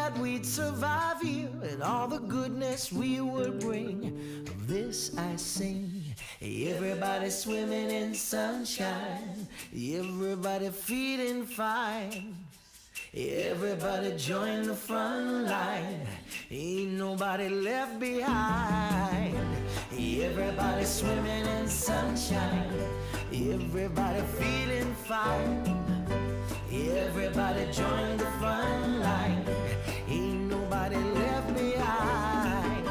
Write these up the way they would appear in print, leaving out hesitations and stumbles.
that we'd survive here and all the goodness we would bring. Of this I sing. Everybody swimming in sunshine, everybody feeling fine. Everybody join the front line, ain't nobody left behind. Everybody swimming in sunshine, everybody feeling fine. Everybody join the front line, ain't nobody left behind.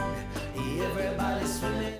Everybody swimming.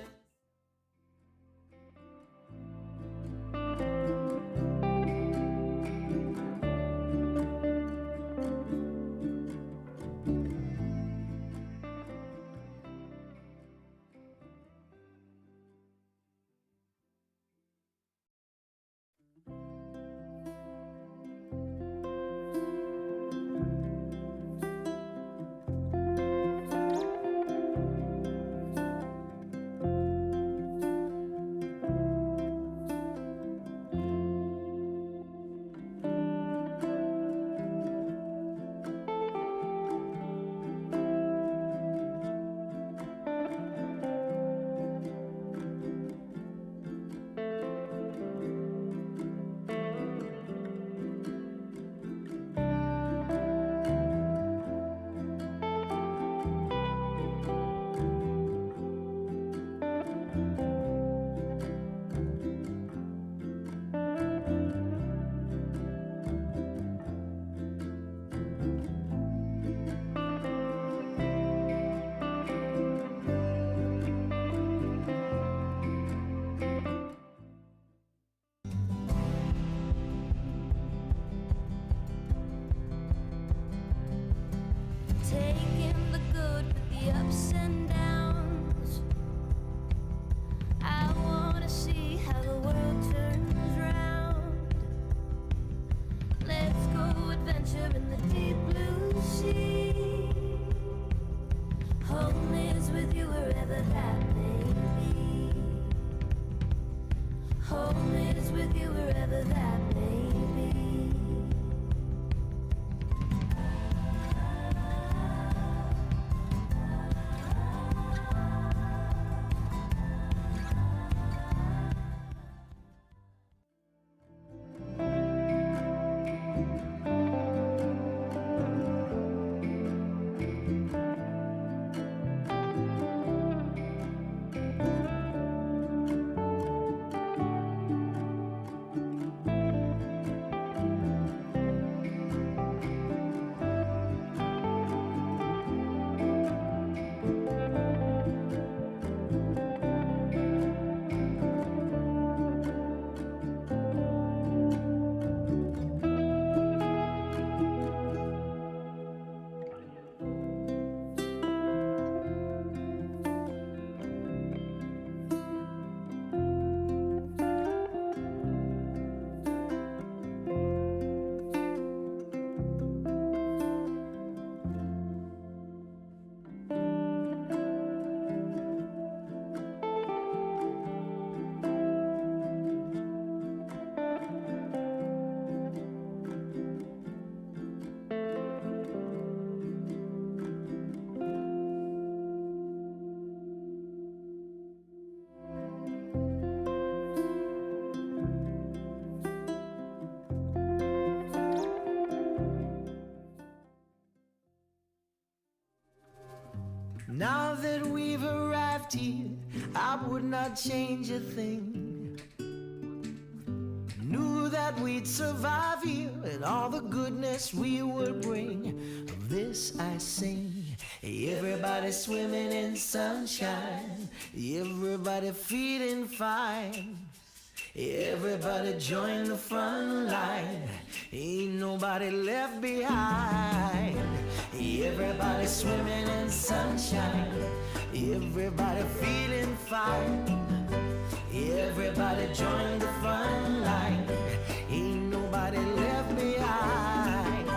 Taking the good with the ups and downs. I wanna see how the world turns round. Let's go adventure in the deep blue sea. Home is with you wherever that may be. Home is with you wherever that may be. Now that we've arrived here, I would not change a thing. Knew that we'd survive here and all the goodness we would bring. Of this I sing. Everybody swimming in sunshine, everybody feeling fine. Everybody join the front line, ain't nobody left behind. Everybody swimming in sunshine, everybody feeling fine. Everybody join the front line, ain't nobody left behind.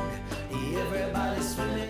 Everybody swimming.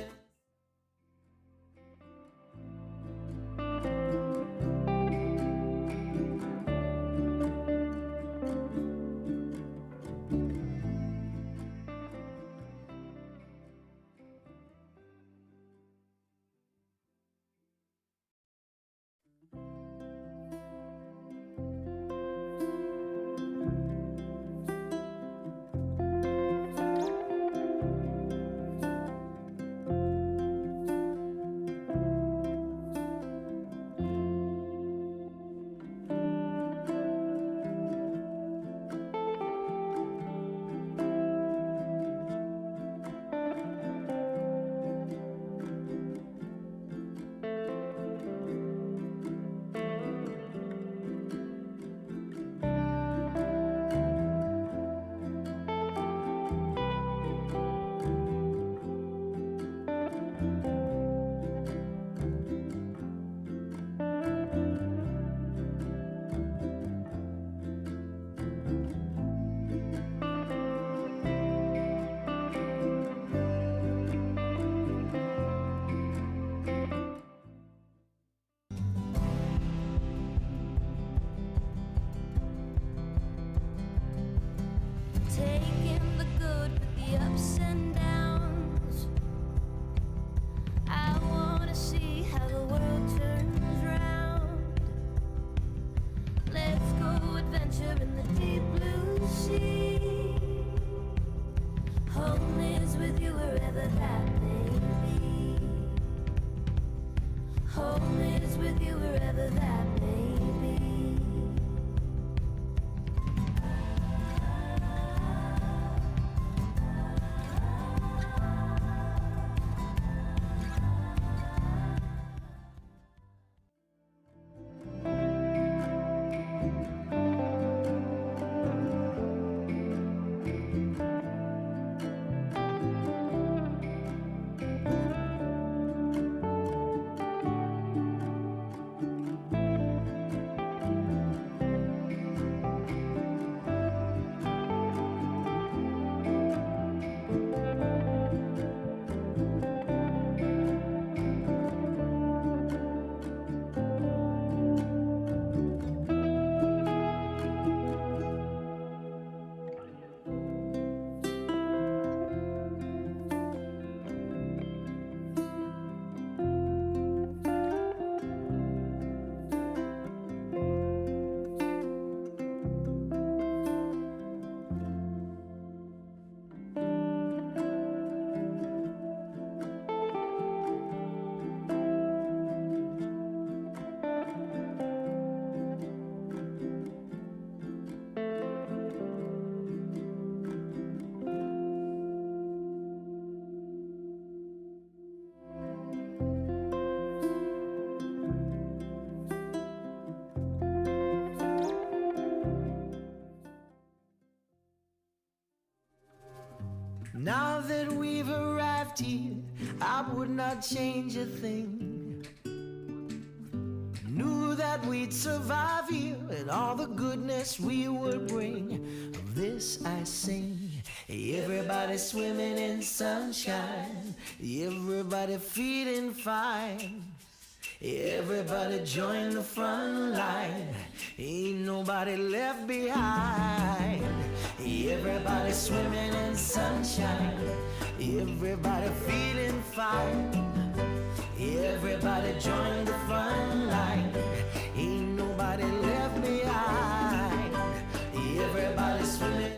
you wherever that may be. Home is with you wherever that may be. Now that we've arrived here, I would not change a thing. Knew that we'd survive here and all the goodness we would bring. Of this I sing. Everybody swimming in sunshine, everybody feeling fine. Everybody join the front line, ain't nobody left behind. Everybody swimming in sunshine, everybody feeling fine. Everybody join the front line, ain't nobody left behind. Everybody swimming.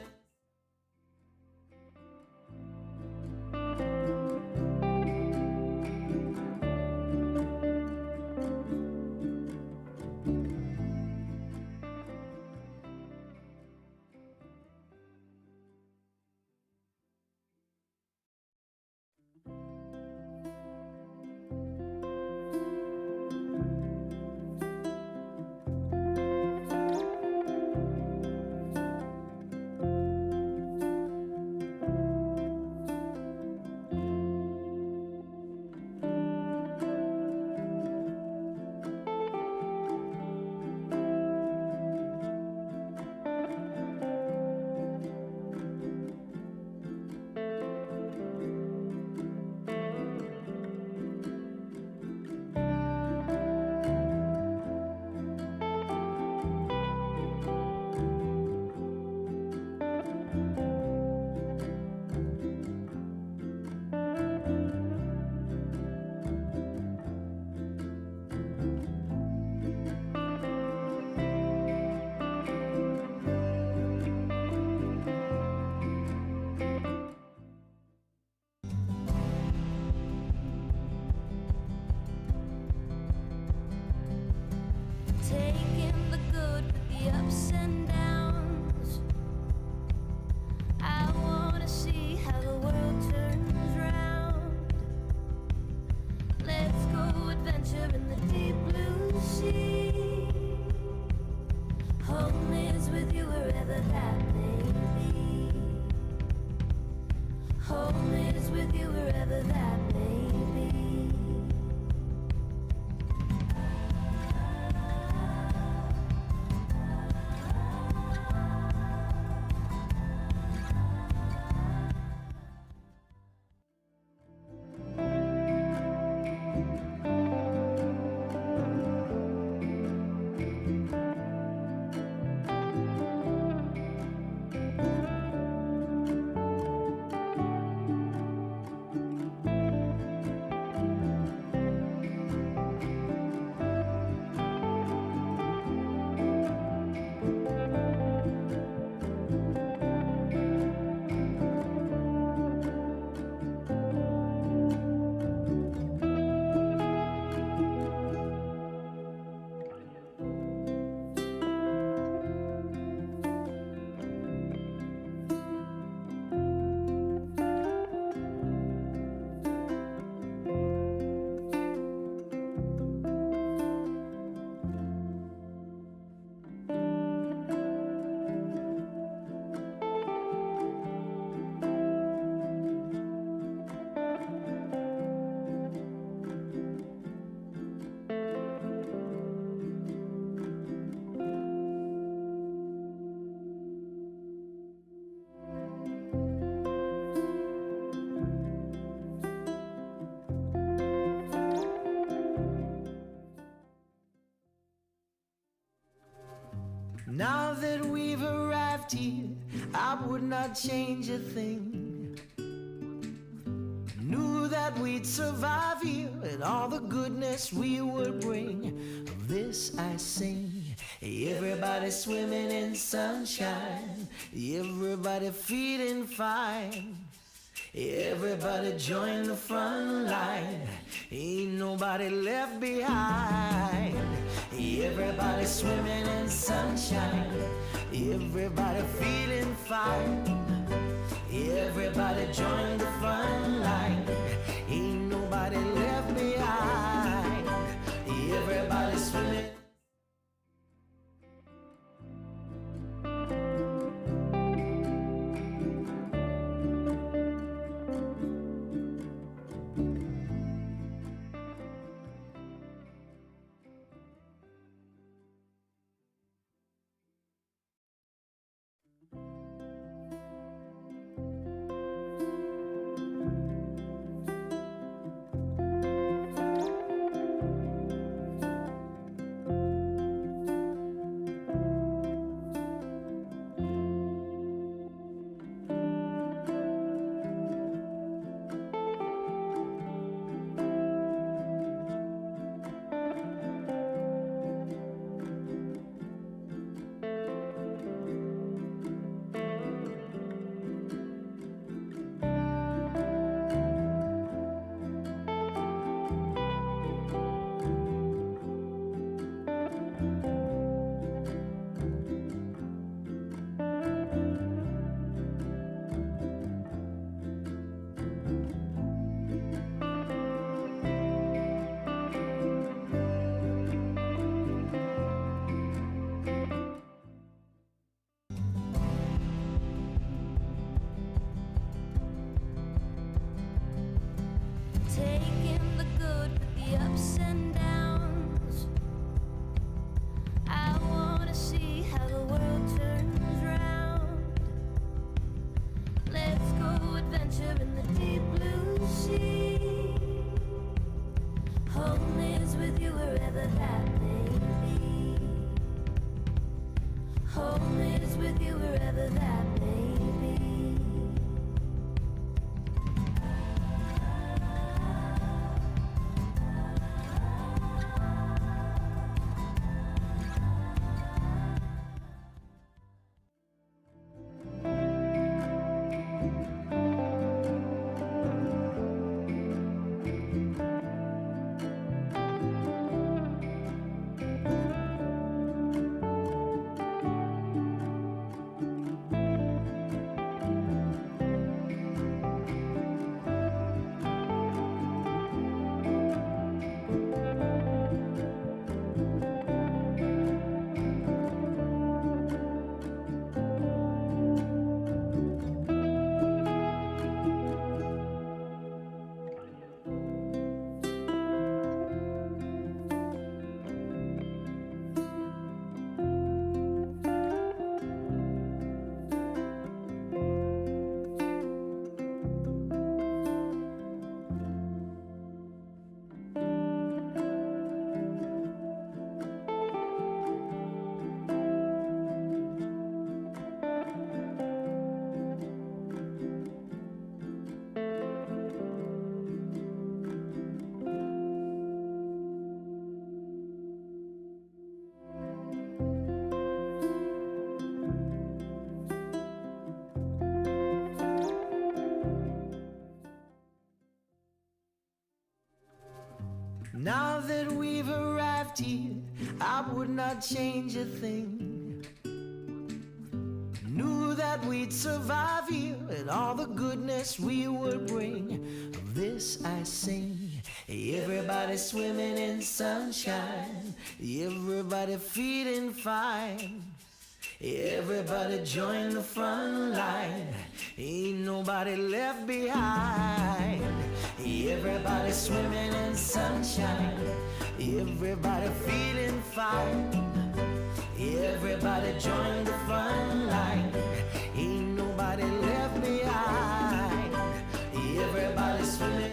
Taking the good with the ups and downs. I wanna see how the world turns round. Let's go adventure in the deep blue sea. Home is with you wherever that may be. Home is with you wherever that may be. arrived here, I would not change a thing. Knew that we'd survive here and all the goodness we would bring. Of this I sing. Everybody swimming in sunshine, everybody feeling fine. Everybody join the front line, ain't nobody left behind. Everybody swimming in sunshine, everybody feeling fine. Everybody join the front line, ain't nobody left behind. Everybody swimming. Taking the good with the ups and downs. I wanna see how the world turns round. Let's go adventure in the deep blue sea. Home is with you wherever that may be. Home is with you wherever that may be. Now that we've arrived here, I would not change a thing. Knew that we'd survive here and all the goodness we would bring. Of this I sing. Everybody swimming in sunshine, everybody feeling fine. Everybody join the front line, ain't nobody left behind. Everybody swimming in sunshine, everybody feeling fine. Everybody join the front line, ain't nobody left behind. Everybody swimming.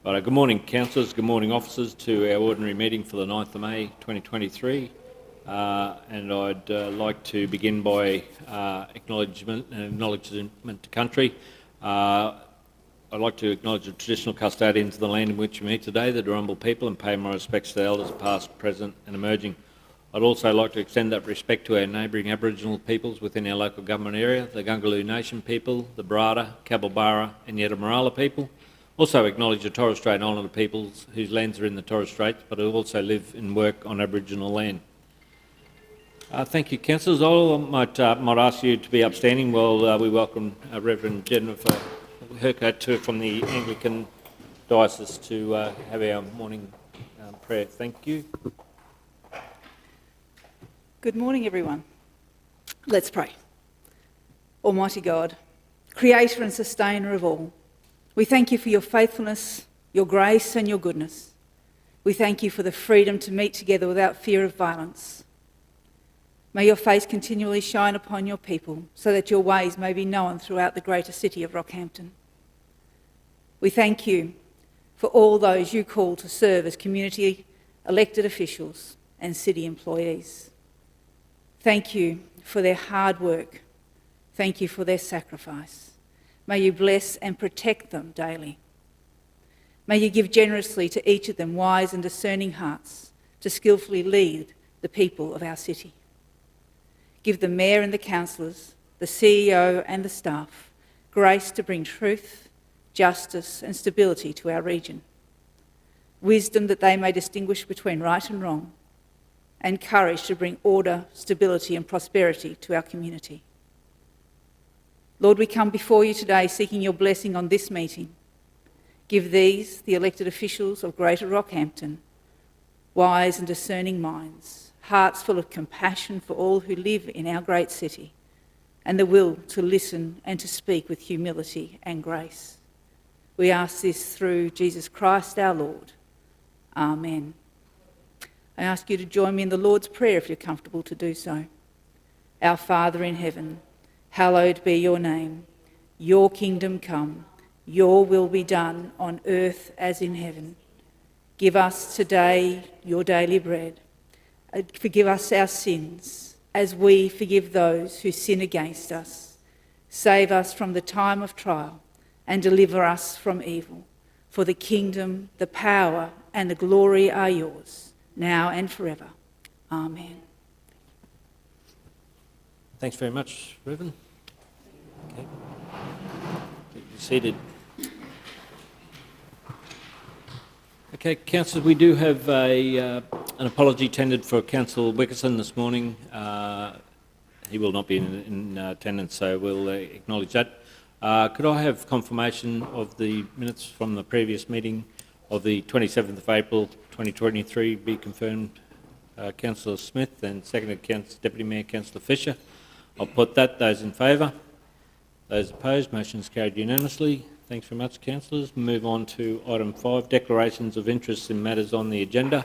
Right, good morning, councillors. Good morning, officers, to our ordinary meeting for the 9th of May 2023. And I'd like to begin by acknowledgement to country. I'd like to acknowledge the traditional custodians of the land in which we meet today, the Darumba people, and pay my respects to the elders past, present and emerging. I'd also like to extend that respect to our neighbouring Aboriginal peoples within our local government area, the Gungaloo Nation people, the Barada, Cabelbarra and Yetamarala people. Also acknowledge the Torres Strait Islander peoples whose lands are in the Torres Straits but who also live and work on Aboriginal land. Thank you, councillors. I might ask you to be upstanding while we welcome Reverend Jennifer Hurkett from the Anglican Diocese to have our morning prayer. Thank you. Good morning, everyone. Let's pray. Almighty God, Creator and Sustainer of all, we thank you for your faithfulness, your grace and your goodness. We thank you for the freedom to meet together without fear of violence. May your face continually shine upon your people so that your ways may be known throughout the greater city of Rockhampton. We thank you for all those you call to serve as community elected officials and city employees. Thank you for their hard work. Thank you for their sacrifice. May you bless and protect them daily. May you give generously to each of them wise and discerning hearts to skillfully lead the people of our city. Give the Mayor and the councillors, the CEO and the staff grace to bring truth, justice and stability to our region. Wisdom that they may distinguish between right and wrong, and courage to bring order, stability and prosperity to our community. Lord, we come before you today seeking your blessing on this meeting. Give these, the elected officials of Greater Rockhampton, wise and discerning minds, hearts full of compassion for all who live in our great city, and the will to listen and to speak with humility and grace. We ask this through Jesus Christ our Lord. Amen. I ask you to join me in the Lord's Prayer if you're comfortable to do so. Our Father in heaven, hallowed be your name. Your kingdom come, your will be done on earth as in heaven. Give us today your daily bread. Forgive us our sins as we forgive those who sin against us. Save us from the time of trial and deliver us from evil. For the kingdom, the power and the glory are yours, now and forever. Amen. Thanks very much, Reverend. Okay. Get you seated. Okay, councillors, we do have an apology tendered for Councillor Wickerson this morning. He will not be in attendance, so we'll acknowledge that. Could I have confirmation of the minutes from the previous meeting of the 27th of April 2023 be confirmed? Councillor Smith and seconded Deputy Mayor Councillor Fisher. I'll put that. Those in favour? Those opposed? Motion is carried unanimously. Thanks very much, councillors. Move on to item 5, declarations of interest in matters on the agenda.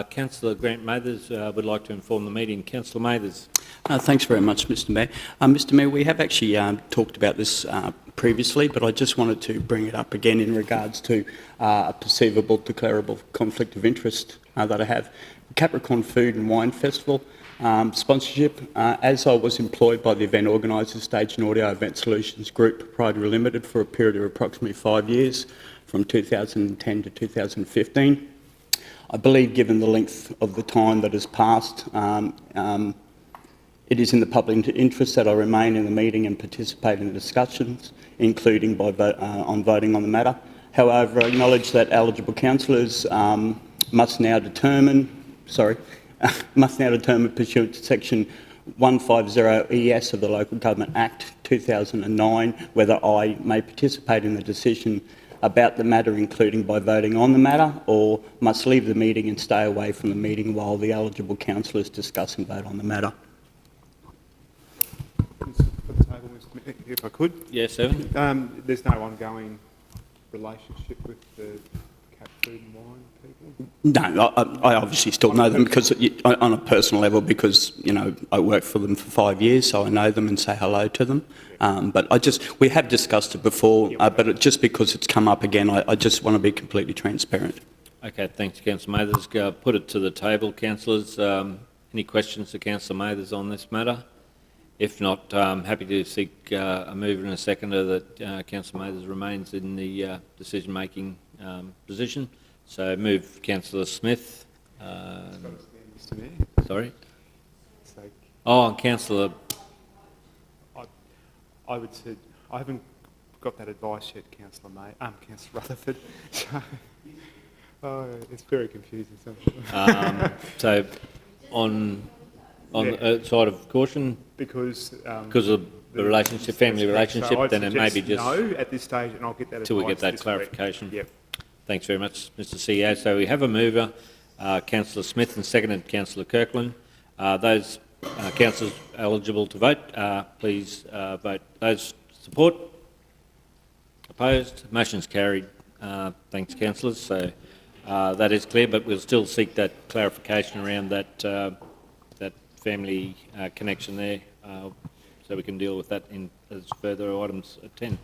Councillor Grant Mathers would like to inform the meeting. Councillor Mathers. Thanks very much, Mr Mayor. Mr Mayor, we have actually talked about this previously, but I just wanted to bring it up again in regards to a perceivable, declarable conflict of interest that I have. Capricorn Food and Wine Festival sponsorship. As I was employed by the event organiser, Stage and Audio Event Solutions Group Proprietary Limited for a period of approximately 5 years, from 2010 to 2015. I believe, given the length of the time that has passed, it is in the public interest that I remain in the meeting and participate in the discussions, including by on voting on the matter. However, I acknowledge that eligible councillors must now determine pursuant to section 150 ES of the Local Government Act 2009 whether I may participate in the decision about the matter, including by voting on the matter, or must leave the meeting and stay away from the meeting while the eligible councillors discuss and vote on the matter. For the table, Mr. Mayor, if I could. Yes, Evan. There's no ongoing relationship with the Cat Food and Wine people? No, I obviously still know them because on a personal level, because I worked for them for 5 years, so I know them and say hello to them. But we have discussed it before, but just because it's come up again, I just want to be completely transparent. Okay, thanks, Councillor Mathers. Put it to the table, councillors. Any questions to Councillor Mathers on this matter? If not, I'm happy to seek a mover and a seconder that Councillor Mathers remains in the decision-making position. So move Councillor Smith. Mr Mayor, Sorry? so Oh, Councillor. I would say, I haven't got that advice yet, Councillor Rutherford. So, it's very confusing sometimes. So on the side of caution, Because of the relationship, family relationship, so I'd then it may be suggest just no at this stage, and I'll get that till we advice get that this clarification. week. Yep. Thanks very much, Mr CEO. So we have a mover, Councillor Smith, and seconded Councillor Kirkland. Those councillors eligible to vote, please vote. Those support? Opposed? Motion's carried. Thanks, councillors. So that is clear, but we'll still seek that clarification around that that family connection there, so we can deal with that as further items at 10.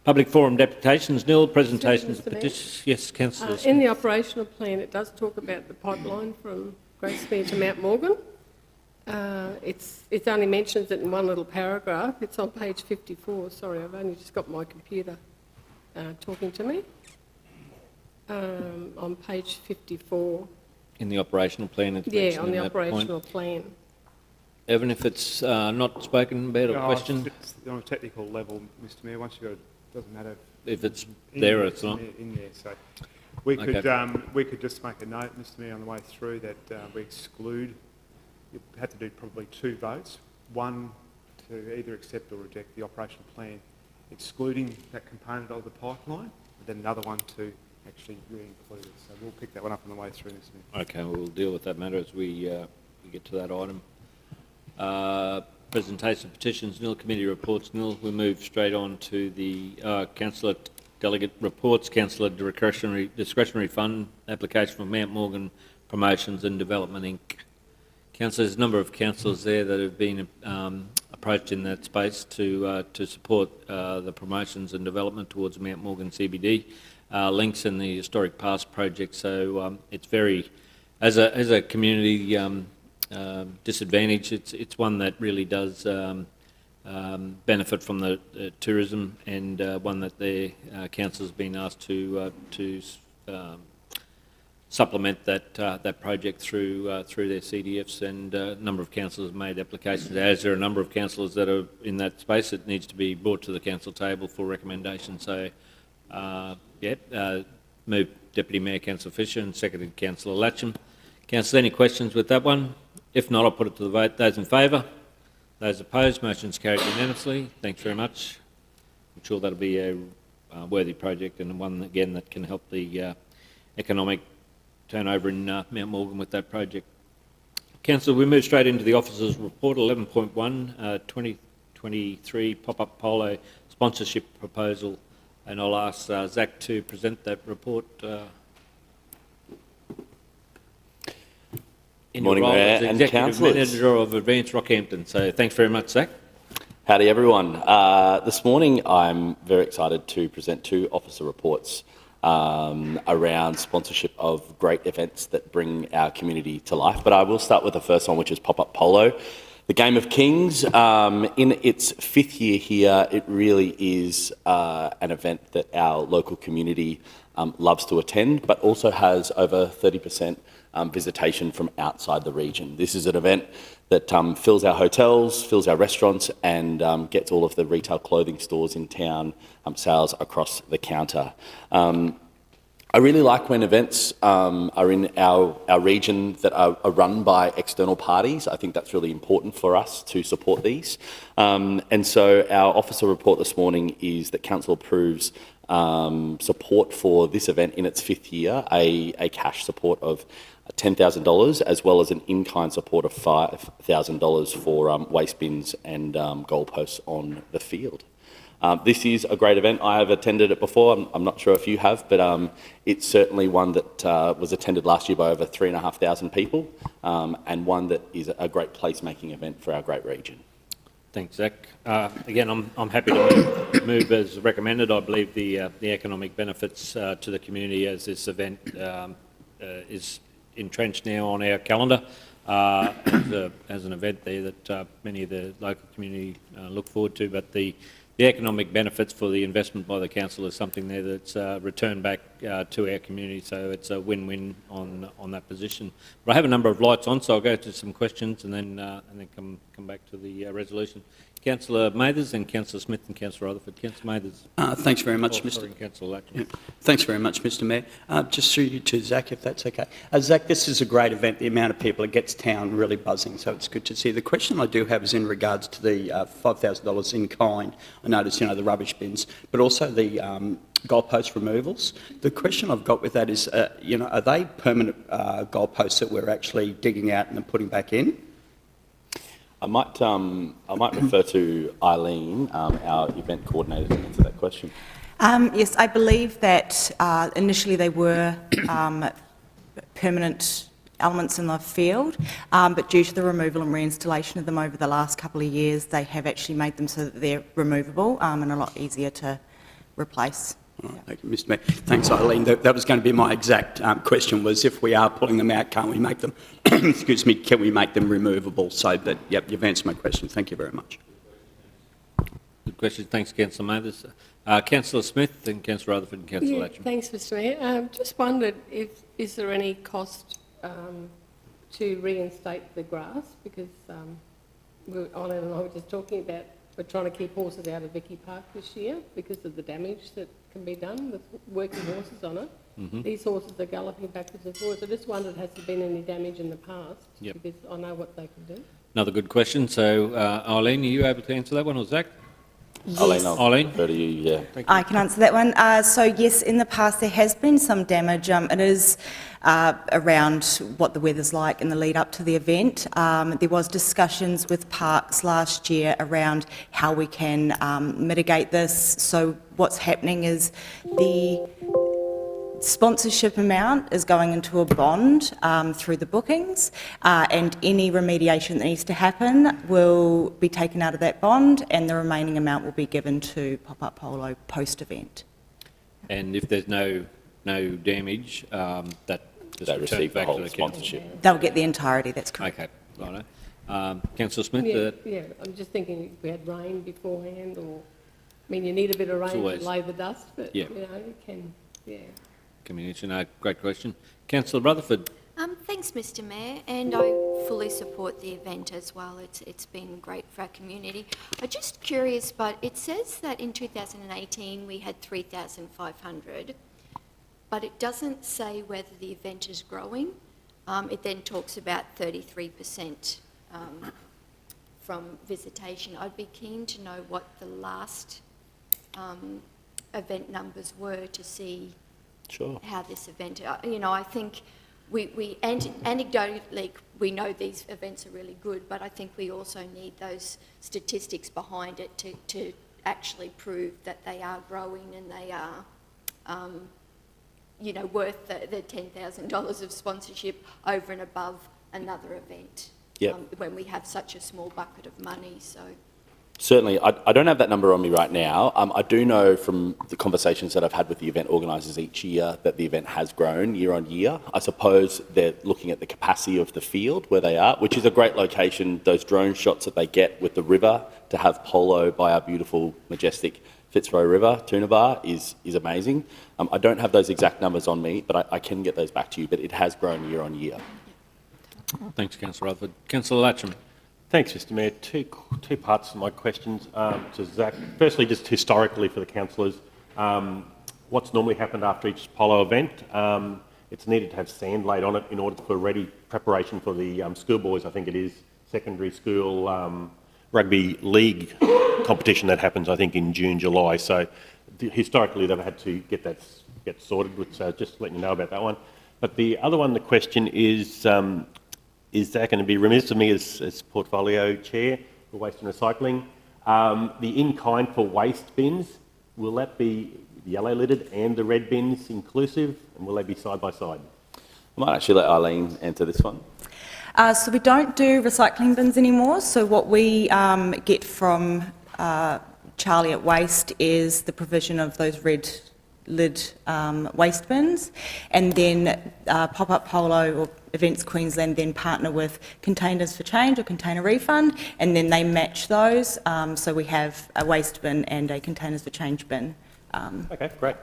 Public forum deputations, nil. Presentations of Mr. Mayor. petitions. Yes, councillor. In the operational plan, it does talk about the pipeline from Gracemere to Mount Morgan. It only mentions it in one little paragraph. It's on page 54. Sorry, I've only just got my computer talking to me. On page 54. In the operational plan, it's Yeah, mentioned on in the that operational point. plan. Even if it's not spoken about or No, questioned, it's on a technical level, Mr Mayor, once you go, it doesn't matter. if it's In there or it's not. In there, so we could, Okay. we could just make a note, Mr Mayor, on the way through that we exclude, you have to do probably 2 votes, one to either accept or reject the operational plan, excluding that component of the pipeline, and then another one to actually re-include it. So we'll pick that one up on the way through, Mr Mayor. Okay, we'll deal with that matter as we get to that item. Presentation of petitions, nil. Committee reports, nil. We move straight on to the councillor delegate reports. Councillor discretionary fund application for Mount Morgan Promotions and Development Inc. Councillor, there's a number of councillors there that have been approached in that space to support the promotions and development towards Mount Morgan CBD links in the historic past project. So it's very, as a community disadvantage, it's one that really does benefit from the tourism, and one that the council has been asked to supplement that project through their CDFs, and a number of councillors have made applications. As there are a number of councillors that are in that space, it needs to be brought to the council table for recommendation. So, move Deputy Mayor Councillor Fisher and seconded Councillor Latcham. Councillor, any questions with that one? If not, I'll put it to the vote. Those in favour? Those opposed? Motion's carried unanimously. Thanks very much. I'm sure that'll be a worthy project, and one, again, that can help the economic turnover in Mount Morgan with that project. Councillor, we move straight into the officers' report, 11.1, 2023 pop-up polo sponsorship proposal, and I'll ask Zach to present that report. In Morning, your role Mayor as and Executive councillors. Manager of Advance Rockhampton. So thanks very much, Zach. Howdy, everyone. This morning, I'm very excited to present 2 officer reports around sponsorship of great events that bring our community to life. But I will start with the first one, which is Pop-Up Polo. The Game of Kings, in its 5th year here, it really is an event that our local community loves to attend, but also has over 30% visitation from outside the region. This is an event that fills our hotels, fills our restaurants, and gets all of the retail clothing stores in town sales across the counter. I really like when events are in our region that are run by external parties. I think that's really important for us to support these. And so our officer report this morning is that Council approves support for this event in its 5th year, a cash support of $10,000, as well as an in-kind support of $5,000 for waste bins and goalposts on the field. This is a great event. I have attended it before. I'm not sure if you have, but it's certainly one that was attended last year by over 3,500 people, and one that is a great placemaking event for our great region. Thanks, Zach. Again, I'm happy to move as recommended. I believe the economic benefits to the community as this event is entrenched now on our calendar as an event there that many of the local community look forward to. But the economic benefits for the investment by the council is something there that's returned back to our community, so it's a win-win on that position. But I have a number of lights on, so I'll go to some questions and then come back to the resolution. Councillor Mathers, and Councillor Smith and Councillor Rutherford. Councillor Mathers. Thanks very much, Mr. Sorry, Councillor Latcham. Yeah. Thanks very much, Mr. Mayor. Just through you to Zach, if that's okay. Zach, this is a great event. The amount of people, it gets town really buzzing, so it's good to see. The question I do have is in regards to the $5,000 in kind. I noticed, the rubbish bins, but also the goalpost removals. The question I've got with that is, are they permanent goalposts that we're actually digging out and then putting back in? I might refer to Eileen, our event coordinator, to answer that question. Yes, I believe that initially they were permanent elements in the field, but due to the removal and reinstallation of them over the last couple of years, they have actually made them so that they're removable and a lot easier to replace. All right, thank you, Mr. Mayor. Thanks, Eileen. That was going to be my exact question, was if we are pulling them out, can't we make them, excuse me, can we make them removable? So, but, yep, you've answered my question. Thank you very much. Good question. Thanks, Councillor Mathers. Councillor Smith and Councillor Rutherford and Councillor Latcham. Thanks, Mr Mayor. Just wondered is there any cost to reinstate the grass? Because Eileen and I were just talking about we're trying to keep horses out of Vicky Park this year because of the damage that can be done with working horses on it. Mm-hmm. These horses are galloping backwards and forwards. I just wondered, has there been any damage in the past? Yep. Because I know what they can do. Another good question. So, Eileen, are you able to answer that one, or Zach? Yes. Eileen, refer to you, yeah. Thank you. I can answer that one. So yes, in the past there has been some damage. It is around what the weather's like in the lead up to the event. There was discussions with Parks last year around how we can mitigate this. So what's happening is the sponsorship amount is going into a bond through the bookings, and any remediation that needs to happen will be taken out of that bond, and the remaining amount will be given to Pop-Up Polo post-event. And if there's no damage, that just They returns receive the back whole to the council. sponsorship. They'll get the entirety, that's correct. Okay, righto. Councillor Smith. Yeah, I'm just thinking if we had rain beforehand, or I mean, you need a bit of rain always- to lay the dust, but Yeah. you can, yeah. Communication, great question. Councillor Rutherford. Thanks, Mr Mayor, and I fully support the event as well. It's been great for our community. I'm just curious, but it says that in 2018 we had 3,500, but it doesn't say whether the event is growing. It then talks about 33% from visitation. I'd be keen to know what the last event numbers were to see Sure. how this event, I think we anecdotally, we know these events are really good, but I think we also need those statistics behind it to actually prove that they are growing and they are, worth the $10,000 of sponsorship over and above another event. Yep. When we have such a small bucket of money, so. Certainly. I don't have that number on me right now. I do know from the conversations that I've had with the event organisers each year that the event has grown year on year. I suppose they're looking at the capacity of the field where they are, which is a great location. Those drone shots that they get with the river to have polo by our beautiful, majestic Fitzroy River, Toonabar, is amazing. I don't have those exact numbers on me, but I can get those back to you. But it has grown year on year. Thanks, Councillor Rutherford. Councillor Latcham. Thanks, Mr Mayor. Two parts to my questions to Zach. Firstly, just historically for the councillors, what's normally happened after each polo event? It's needed to have sand laid on it in order for ready preparation for the schoolboys, I think it is, secondary school rugby league competition that happens, I think, in June, July. So historically, they've had to get sorted, so just letting you know about that one. But the other one, the question is that going to be remiss of me as portfolio chair for waste and recycling? The in-kind for waste bins, will that be yellow lidded and the red bins inclusive, and will they be side by side? I might actually let Eileen answer this one. So we don't do recycling bins anymore. So what we get from Charlie at Waste is the provision of those red lid waste bins, and then Pop-Up Polo or Events Queensland then partner with Containers for Change or Container Refund, and then they match those. So we have a waste bin and a Containers for Change bin. Okay, great.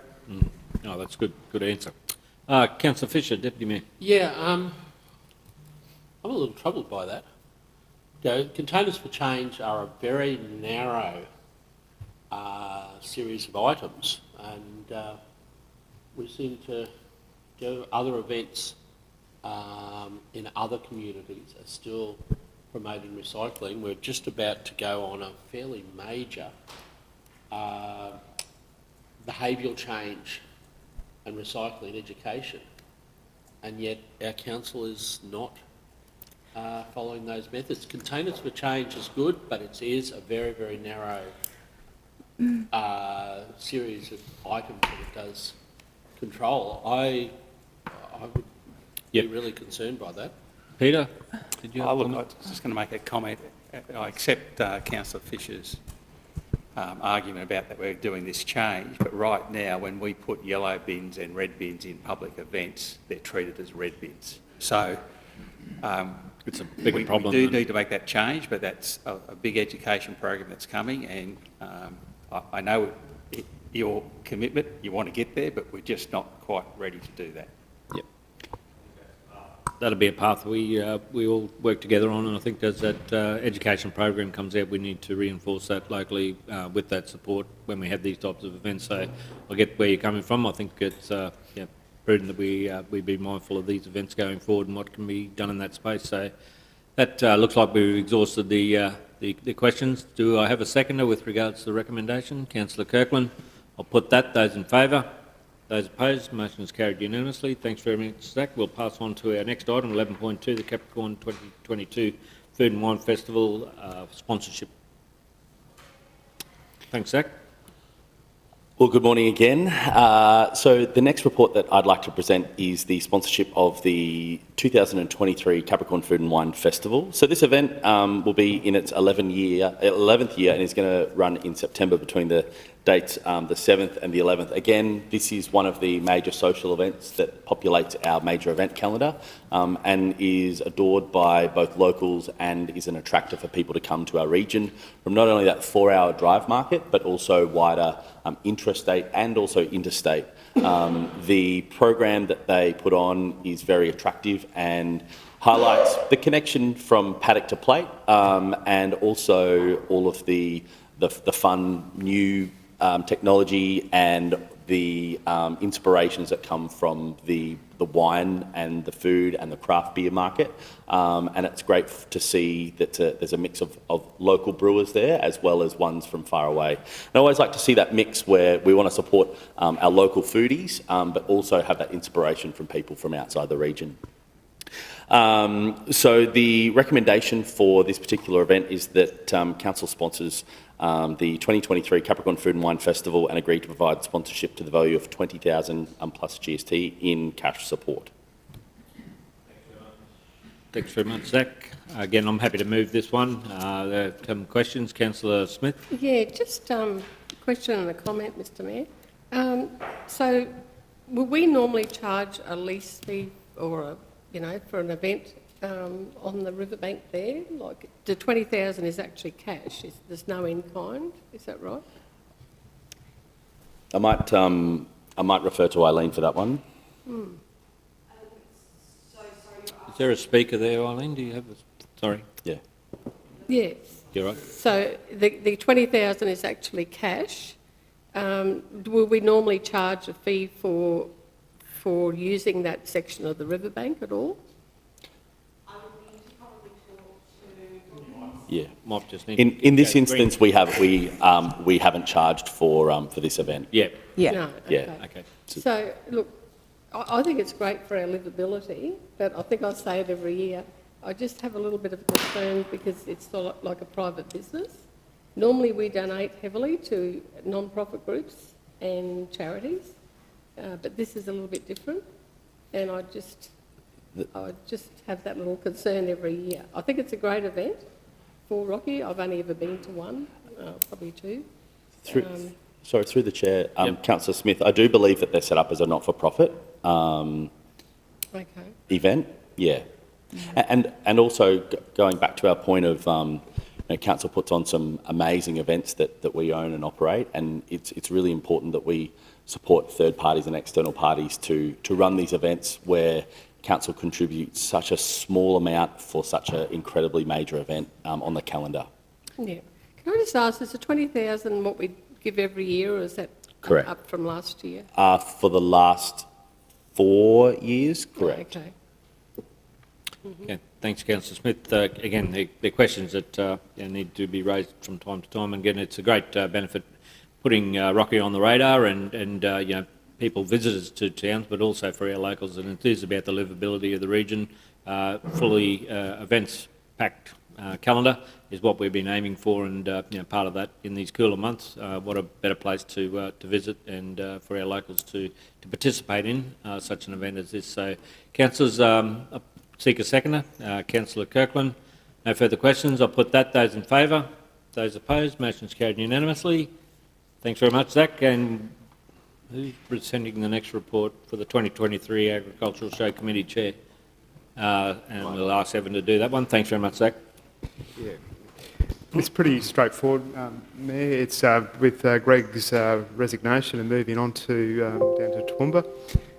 Oh, that's good. Good answer. Councillor Fisher, Deputy Mayor. Yeah, I'm a little troubled by that. You know, Containers for Change are a very narrow series of items, and we seem to go other events in other communities are still promoting recycling. We're just about to go on a fairly major behavioural change and recycling education, and yet our council is not following those methods. Containers for Change is good, but it is a very, very narrow series of items that it does control. I would be really concerned by that. Peter, did you have a Look, I comment? was just going to make a comment. I accept Councillor Fisher's argument about that we're doing this change, but right now when we put yellow bins and red bins in public events, they're treated as red bins. So It's a bigger problem. We do need to make that change, but that's a big education program that's coming, and I know your commitment, you want to get there, but we're just not quite ready to do that. Yep. That'll be a path we all work together on, and I think as that education program comes out, we need to reinforce that locally with that support when we have these types of events. So I get where you're coming from. I think it's prudent that we be mindful of these events going forward and what can be done in that space. So that looks like we've exhausted the questions. Do I have a seconder with regards to the recommendation? Councillor Kirkland. I'll put that. Those in favour? Those opposed? Motion is carried unanimously. Thanks very much, Zach. We'll pass on to our next item, 11.2, the Capricorn 2022 Food and Wine Festival sponsorship. Thanks, Zach. Well, good morning again. So the next report that I'd like to present is the sponsorship of the 2023 Capricorn Food and Wine Festival. So this event will be in its 11th year and is going to run in September between the dates the 7th and the 11th. Again, this is one of the major social events that populates our major event calendar and is adored by both locals and is an attractor for people to come to our region from not only that 4-hour drive market, but also wider intrastate and also interstate. The program that they put on is very attractive and highlights the connection from paddock to plate and also all of the fun new technology and the inspirations that come from the wine and the food and the craft beer market. And it's great to see that there's a mix of local brewers there as well as ones from far away. And I always like to see that mix where we want to support our local foodies, but also have that inspiration from people from outside the region. So the recommendation for this particular event is that Council sponsors the 2023 Capricorn Food and Wine Festival and agreed to provide sponsorship to the value of 20,000 plus GST in cash support. Thanks very much, Zach. Again, I'm happy to move this one. There are some questions. Councillor Smith. Yeah, just a question and a comment, Mr Mayor. So will we normally charge a lease fee or for an event on the riverbank there? Like the 20,000 is actually cash. There's no in-kind. Is that right? I might refer to Eileen for that one. Is there a speaker there, Eileen? Do you have a... Sorry. Yeah. Yes. You're right. So the 20,000 is actually cash. Will we normally charge a fee for using that section of the riverbank at all? Yeah. Might just need In this instance, we haven't charged for this event. Yeah. Yeah. No, Yeah. Okay. So, look, I think it's great for our livability, but I think I say it every year. I just have a little bit of concern because it's sort of like a private business. Normally we donate heavily to non-profit groups and charities, but this is a little bit different, and I just have that little concern every year. I think it's a great event for Rocky. I've only ever been to one, probably two. Through the chair, Councillor Smith, I do believe that they're set up as a not-for-profit event. Yeah, and also going back to our point of council puts on some amazing events that we own and operate, and it's really important that we support third parties and external parties to run these events where council contributes such a small amount for such an incredibly major event on the calendar. Yeah. Can I just ask, is the 20,000 what we give every year, or is that Correct. up from last year? For the last 4 years, correct. Okay. Okay, thanks, Councillor Smith. Again, they're questions that need to be raised from time to time. And again, it's a great benefit putting Rocky on the radar and people, visitors to towns, but also for our locals. And it is about the livability of the region. Fully events-packed calendar is what we've been aiming for, and part of that in these cooler months. What a better place to visit and for our locals to participate in such an event as this. So, councillors, seek a seconder. Councillor Kirkland. No further questions. I'll put that. Those in favour? Those opposed? Motion's carried unanimously. Thanks very much, Zach. And who's presenting the next report for the 2023 Agricultural Show Committee Chair? And we'll ask Evan to do that one. Thanks very much, Zach. Yeah. It's pretty straightforward, Mayor. It's with Greg's resignation and moving on to down to Toowoomba.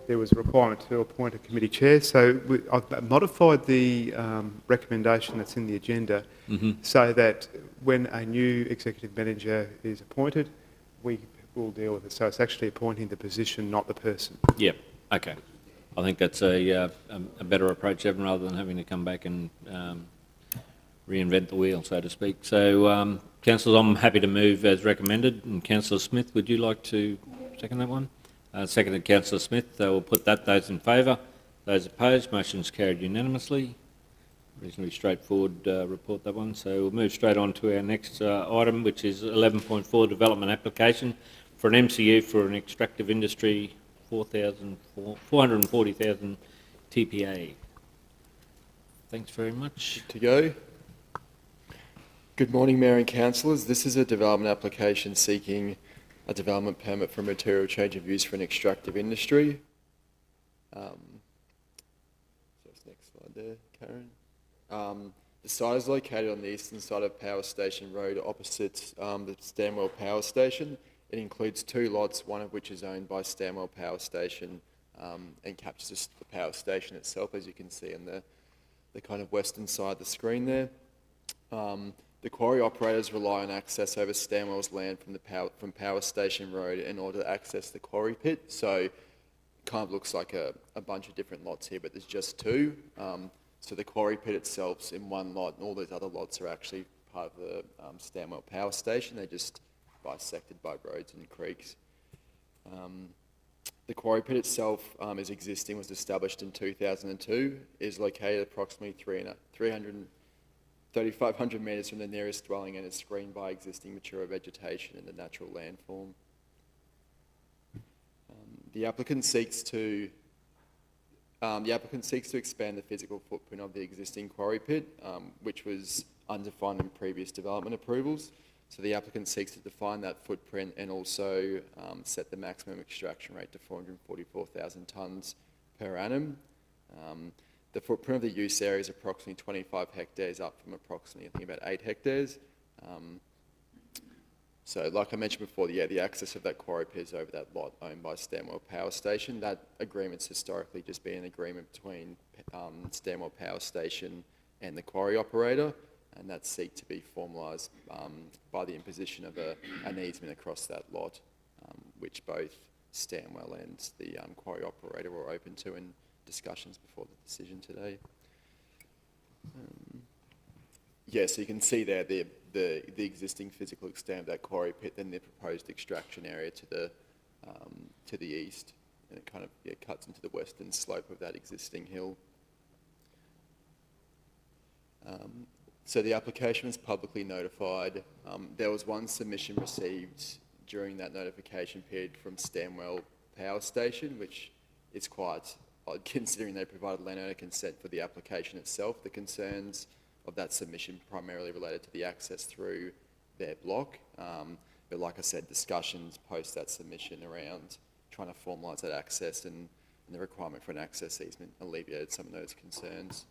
There was a requirement to appoint a committee chair, so I've modified the recommendation that's in the agenda so that when a new executive manager is appointed, we will deal with it. So it's actually appointing the position, not the person. Yep. Okay. I think that's a better approach, Evan, rather than having to come back and reinvent the wheel, so to speak. So, councillors, I'm happy to move as recommended. And Councillor Smith, would you like to second that one? Seconded, Councillor Smith. We'll put that. Those in favour? Those opposed? Motion's carried unanimously. Reasonably straightforward report, that one. So we'll move straight on to our next item, which is 11.4, development application for an MCU for an extractive industry, 440,000 TPA. Thanks very much. To go. Good morning, Mayor and Councillors. This is a development application seeking a development permit for a material change of use for an extractive industry. So it's next slide there, Karen. The site is located on the eastern side of Power Station Road opposite the Stanwell Power Station. It includes 2 lots, one of which is owned by Stanwell Power Station and captures the power station itself, as you can see on the kind of western side of the screen there. The quarry operators rely on access over Stanwell's land from Power Station Road in order to access the quarry pit. So it kind of looks like a bunch of different lots here, but there's just 2. So the quarry pit itself's in one lot, and all those other lots are actually part of the Stanwell Power Station. They're just bisected by roads and creeks. The quarry pit itself is existing, was established in 2002, is located approximately 3,500 metres from the nearest dwelling and is screened by existing mature vegetation and the natural landform. The applicant seeks to expand the physical footprint of the existing quarry pit, which was undefined in previous development approvals. So the applicant seeks to define that footprint and also set the maximum extraction rate to 444,000 tonnes per annum. The footprint of the use area is approximately 25 hectares, up from approximately, I think, about 8 hectares. So like I mentioned before, the access of that quarry pit is over that lot owned by Stanwell Power Station. That agreement's historically just been an agreement between Stanwell Power Station and the quarry operator, and that's seek to be formalised by the imposition of an easement across that lot, which both Stanwell and the quarry operator were open to in discussions before the decision today. So you can see there the existing physical extent of that quarry pit, then the proposed extraction area to the east, and it kind of cuts into the western slope of that existing hill. So the application was publicly notified. There was one submission received during that notification period from Stanwell Power Station, which is quite odd considering they provided landowner consent for the application itself. The concerns of that submission primarily related to the access through their block. But like I said, discussions post that submission around trying to formalise that access and the requirement for an access easement alleviated some of those concerns.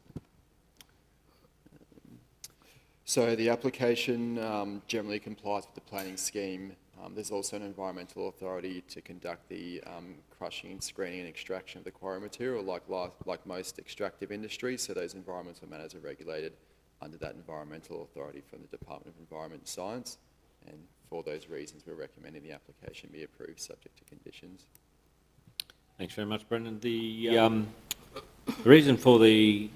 So the application generally complies with the planning scheme. There's also an environmental authority to conduct the crushing, screening and extraction of the quarry material like most extractive industries. So those environmental matters are regulated under that environmental authority from the Department of Environment and Science. And for those reasons, we're recommending the application be approved subject to conditions. Thanks very much, Brendan. The reason for the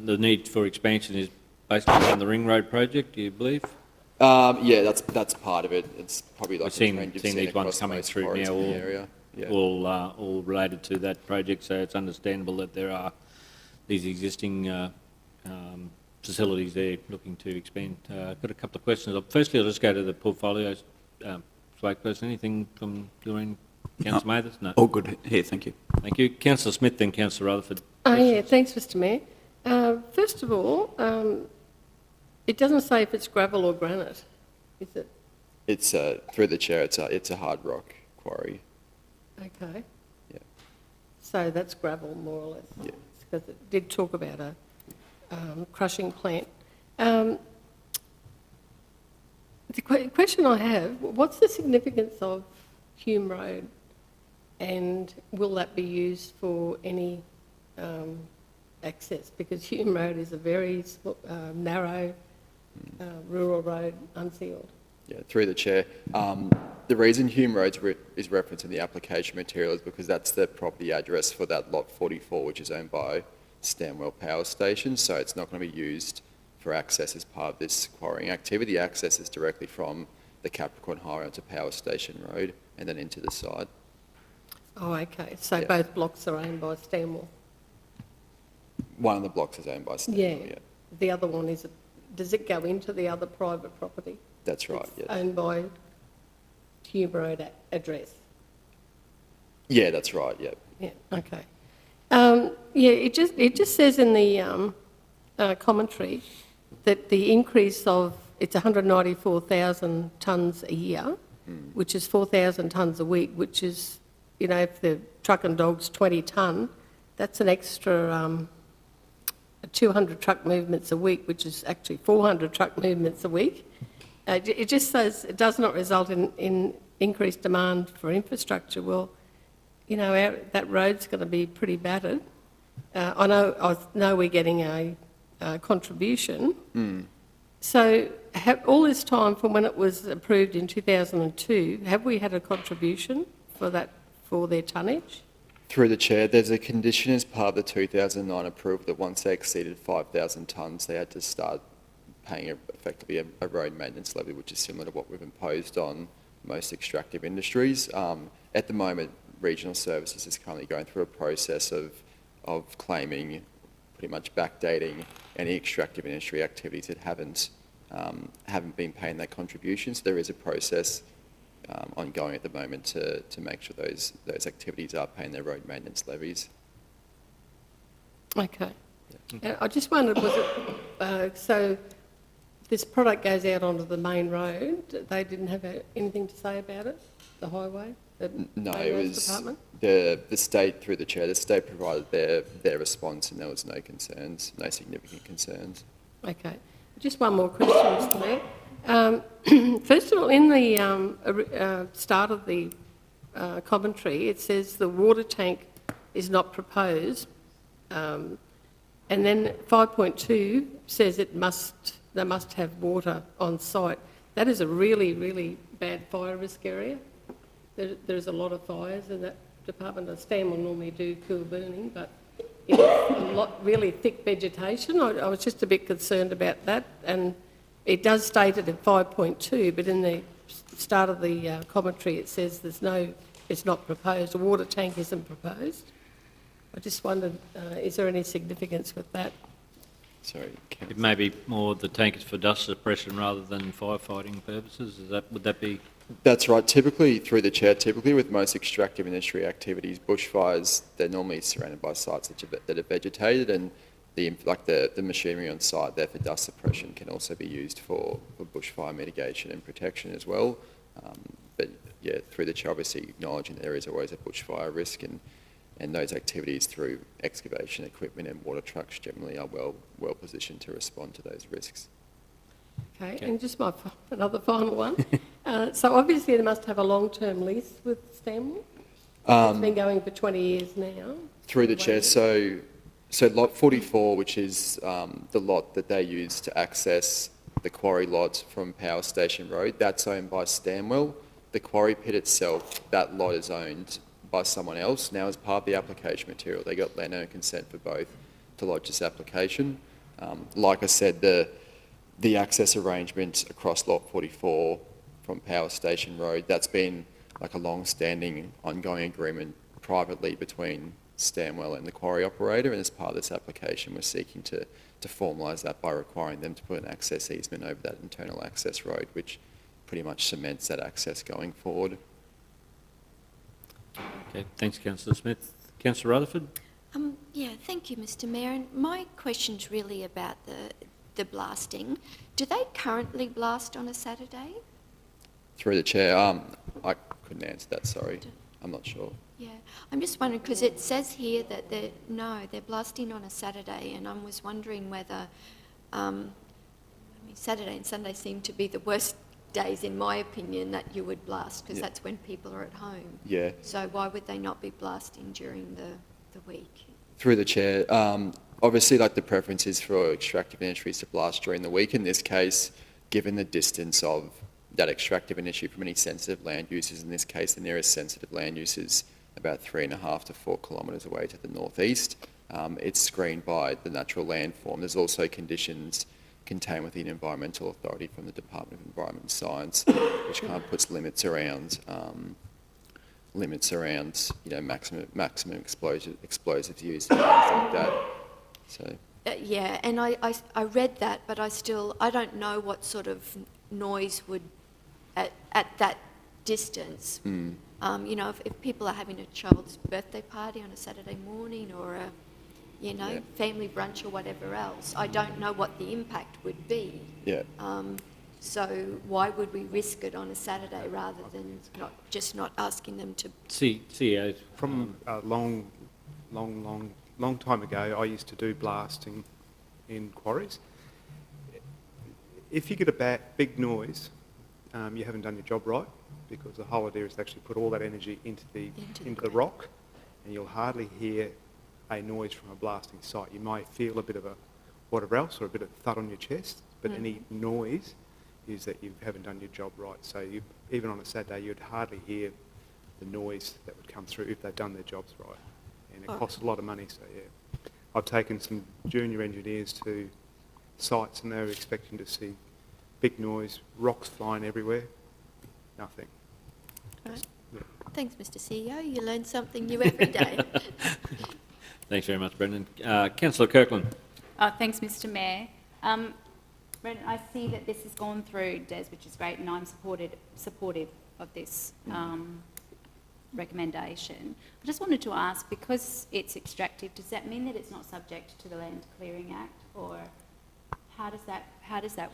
need for expansion is based on the Ring Road project, do you believe? Yeah, that's part of it. It's probably like We've seen these ones coming through now, all related to that project, so it's understandable that there are these existing facilities there looking to expand. I've got a couple of questions. Firstly, I'll just go to the portfolio spokesperson. Anything from your end, Councillor Mathers? No. All good here, thank you. Thank you. Councillor Smith, then Councillor Rutherford. Yeah, thanks, Mr Mayor. First of all, it doesn't say if it's gravel or granite, is it? It's, through the chair, it's a hard rock quarry. Okay. Yeah. So that's gravel, more or less? Yeah. Because it did talk about a crushing plant. The question I have, what's the significance of Hume Road, and will that be used for any access? Because Hume Road is a very narrow rural road, unsealed. Yeah, through the chair. The reason Hume Road is referenced in the application material is because that's the property address for that lot 44, which is owned by Stanwell Power Station, so it's not going to be used for access as part of this quarrying activity. Access is directly from the Capricorn Highway onto Power Station Road and then into the site. Oh, okay. So Yeah. both blocks are owned by Stanwell? One of the blocks is owned by Stanwell, yeah. The other one is, does it go into the other private property? That's right, It's yes. owned by Hume Road address? Yeah, that's right, yeah. Yeah, okay. Yeah, it just says in the commentary that the increase of, it's 194,000 tonnes a year, which is 4,000 tonnes a week, which is, you know, if the truck and dog's 20 tonne, that's an extra 200 truck movements a week, which is actually 400 truck movements a week. It just says it does not result in increased demand for infrastructure. Well, you know, that road's going to be pretty battered. I know we're getting a contribution. So all this time from when it was approved in 2002, have we had a contribution for their tonnage? Through the chair, there's a condition as part of the 2009 approval that once they exceeded 5,000 tonnes, they had to start paying effectively a road maintenance levy, which is similar to what we've imposed on most extractive industries. At the moment, Regional Services is currently going through a process of claiming, pretty much backdating any extractive industry activities that haven't been paying that contribution. So there is a process ongoing at the moment to make sure those activities are paying their road maintenance levies. Okay. Yeah. I just wondered, was it, so this product goes out onto the main road, they didn't have anything to say about it, the highway? No, it was the state, through the chair, the state provided their response and there was no concerns, no significant concerns. Okay. Just one more question, Mr Mayor. First of all, in the start of the commentary, it says the water tank is not proposed, and then 5.2 says they must have water on site. That is a really, really bad fire risk area. There's a lot of fires in that department. Stanwell normally do cool burning, but it's a lot, really thick vegetation. I was just a bit concerned about that, and it does state it in 5.2, but in the start of the commentary it says it's not proposed. A water tank isn't proposed. I just wondered, is there any significance with that? Sorry, It may be more the tank is for dust suppression rather than firefighting purposes. Would that be? That's right. Typically, through the chair, typically with most extractive industry activities, bushfires, they're normally surrounded by sites that are vegetated, and the machinery on site there for dust suppression can also be used for bushfire mitigation and protection as well. But yeah, through the chair, obviously acknowledging there is always a bushfire risk, and those activities through excavation equipment and water trucks generally are well positioned to respond to those risks. Okay, and just another final one. So obviously they must have a long-term lease with Stanwell. It's been going for 20 years now. Through the chair, so lot 44, which is the lot that they use to access the quarry lot from Power Station Road, that's owned by Stanwell. The quarry pit itself, that lot is owned by someone else. Now, as part of the application material, they got landowner consent for both to lodge this application. Like I said, the access arrangement across lot 44 from Power Station Road, that's been like a long-standing ongoing agreement privately between Stanwell and the quarry operator, and as part of this application we're seeking to formalise that by requiring them to put an access easement over that internal access road, which pretty much cements that access going forward. Okay, thanks, Councillor Smith. Councillor Rutherford? Yeah, thank you, Mr Mayor. And my question's really about the blasting. Do they currently blast on a Saturday? Through the chair, I couldn't answer that, sorry. I'm not sure. Yeah, I'm just wondering, because it says here that they're blasting on a Saturday, and I was wondering whether, Saturday and Sunday seem to be the worst days, in my opinion, that you would blast, because that's when people are at home. Yeah. So why would they not be blasting during the week? Through the chair, obviously like the preference is for extractive industries to blast during the week. In this case, given the distance of that extractive industry from any sensitive land uses, in this case the nearest sensitive land use is about 3.5 to 4 kilometres away to the northeast. It's screened by the natural landform. There's also conditions contained within Environmental Authority from the Department of Environment and Science, which kind of puts limits around maximum explosives used and things like that. So. Yeah, and I read that, but I don't know what sort of noise would, at that distance, if people are having a child's birthday party on a Saturday morning or a, family brunch or whatever else, I don't know what the impact would be. Yeah. So why would we risk it on a Saturday rather than not asking them to? CEO. From a long time ago, I used to do blasting in quarries. If you get a big noise, you haven't done your job right, because the whole idea is to actually put all that energy into the rock, and you'll hardly hear a noise from a blasting site. You might feel a bit of a whatever else or a bit of thud on your chest, but any noise is that you haven't done your job right. So even on a Saturday, you'd hardly hear the noise that would come through if they'd done their jobs right. And it costs a lot of money, so yeah. I've taken some junior engineers to sites and they were expecting to see big noise, rocks flying everywhere, nothing. Right. Yeah. Thanks, Mr CEO. You learn something new every day. Thanks very much, Brendan. Councillor Kirkland. Thanks, Mr Mayor. Brendan, I see that this has gone through DES, which is great, and I'm supportive of this recommendation. I just wanted to ask, because it's extractive, does that mean that it's not subject to the Land Clearing Act, or how does that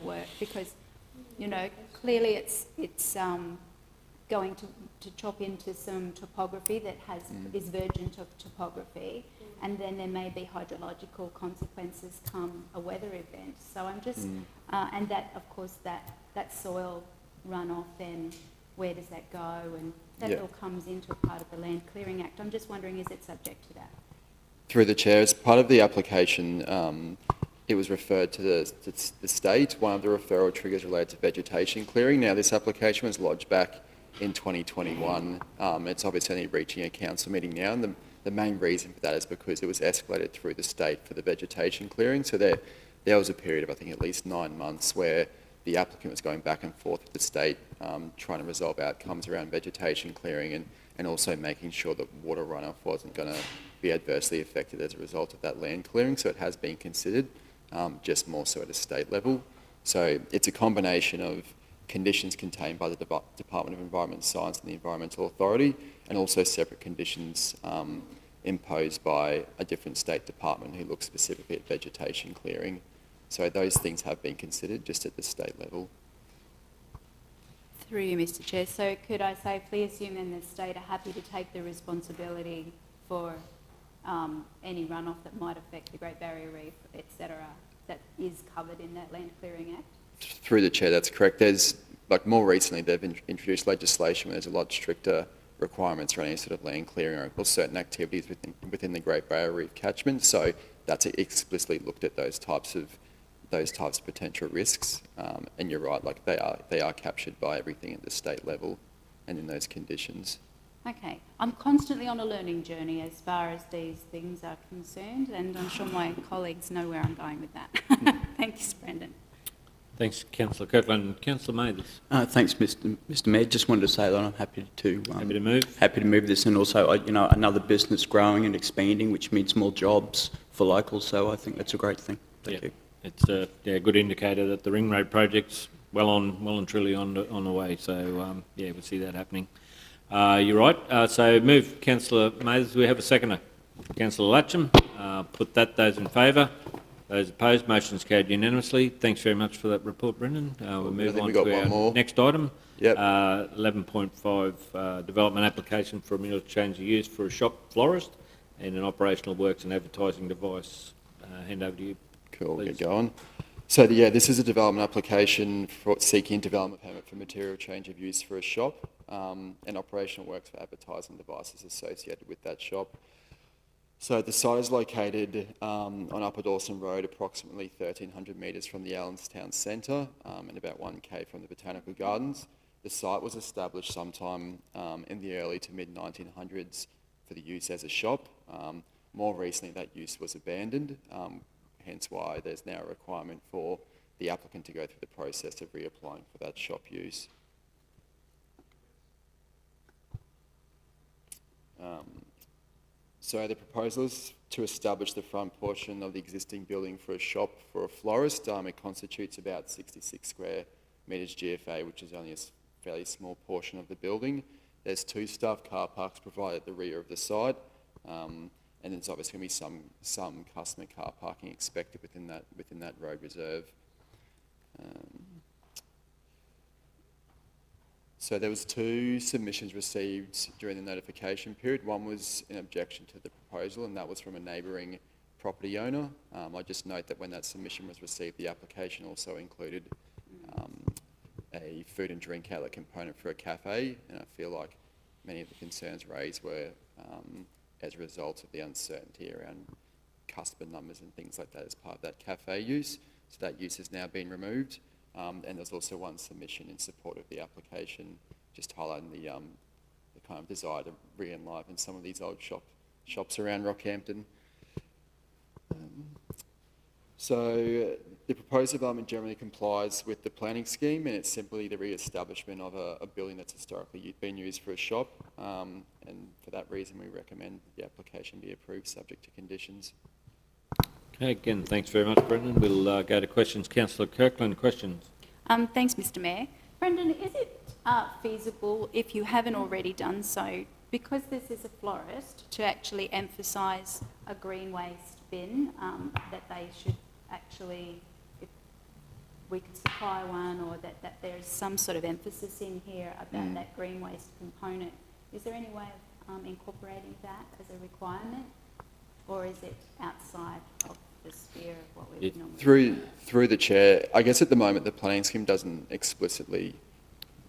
work? Because clearly it's going to chop into some topography that is virgin topography, and then there may be hydrological consequences come a weather event. So I'm just, and that, of course, that soil runoff, then where does that go? And that all comes into a part of the Land Clearing Act. I'm just wondering, is it subject to that? Through the chair, as part of the application, it was referred to the state. One of the referral triggers related to vegetation clearing. Now, this application was lodged back in 2021. It's obviously only reaching a council meeting now, and the main reason for that is because it was escalated through the state for the vegetation clearing. So there was a period of, I think, at least 9 months where the applicant was going back and forth with the state, trying to resolve outcomes around vegetation clearing and also making sure that water runoff wasn't going to be adversely affected as a result of that land clearing. So it has been considered. just more so at a state level. So it's a combination of conditions contained by the Department of Environment Science and the Environmental Authority, and also separate conditions imposed by a different state department who looks specifically at vegetation clearing. So those things have been considered just at the state level. Through you, Mr Chair. So could I safely assume then the state are happy to take the responsibility for any runoff that might affect the Great Barrier Reef, etc., that is covered in that Land Clearing Act? Through the Chair, that's correct. There's, like more recently, they've introduced legislation where there's a lot stricter requirements for any sort of land clearing or certain activities within the Great Barrier Reef catchment. So that's explicitly looked at those types of potential risks. And you're right, like they are captured by everything at the state level and in those conditions. Okay. I'm constantly on a learning journey as far as these things are concerned, and I'm sure my colleagues know where I'm going with that. Thanks, Brendan. Thanks, Councillor Kirkland. Councillor Mathers. Thanks, Mr Mayor. Just wanted to say that I'm happy to move. Happy to move this, and also another business growing and expanding, which means more jobs for locals. So I think that's a great thing. Thank you. It's a good indicator that the Ring Road project's well and truly on the way. So yeah, we'll see that happening. You're right. So move, Councillor Mathers. We have a seconder. Councillor Latcham. Put those in favour. Those opposed, motion's carried unanimously. Thanks very much for that report, Brendan. We'll move on to our next item. Yep. 11.5, development application for a mineral change of use for a shop florist and an operational works and advertising device. Hand over to you. Cool, please. get going. So yeah, this is a development application for seeking development permit for material change of use for a shop and operational works for advertising devices associated with that shop. So the site is located on Upper Dawson Road, approximately 1,300 metres from the Allenstown Centre and about 1k from the Botanical Gardens. The site was established sometime in the early to mid-1900s for the use as a shop. More recently, that use was abandoned, hence why there's now a requirement for the applicant to go through the process of reapplying for that shop use. So the proposal is to establish the front portion of the existing building for a shop for a florist. It constitutes about 66 square metres GFA, which is only a fairly small portion of the building. There's 2 staff car parks provided at the rear of the site, and there's obviously going to be some customer car parking expected within that road reserve. So there was 2 submissions received during the notification period. One was an objection to the proposal, and that was from a neighbouring property owner. I just note that when that submission was received, the application also included a food and drink outlet component for a cafe, and I feel like many of the concerns raised were as a result of the uncertainty around customer numbers and things like that as part of that cafe use. So that use has now been removed. And there's also one submission in support of the application, just highlighting the kind of desire to re-enliven some of these old shops around Rockhampton. So the proposed development generally complies with the planning scheme, and it's simply the re-establishment of a building that's historically been used for a shop. And for that reason, we recommend the application be approved subject to conditions. Okay, again, thanks very much, Brendan. We'll go to questions. Councillor Kirkland, questions? Thanks, Mr Mayor. Brendan, is it feasible, if you haven't already done so, because this is a florist, to actually emphasise a green waste bin, that they should actually, if we could supply one, or that there's some sort of emphasis in here about that green waste component? Is there any way of incorporating that as a requirement, or is it outside of the sphere of what we would normally Through the Chair, I guess at the moment the planning scheme doesn't explicitly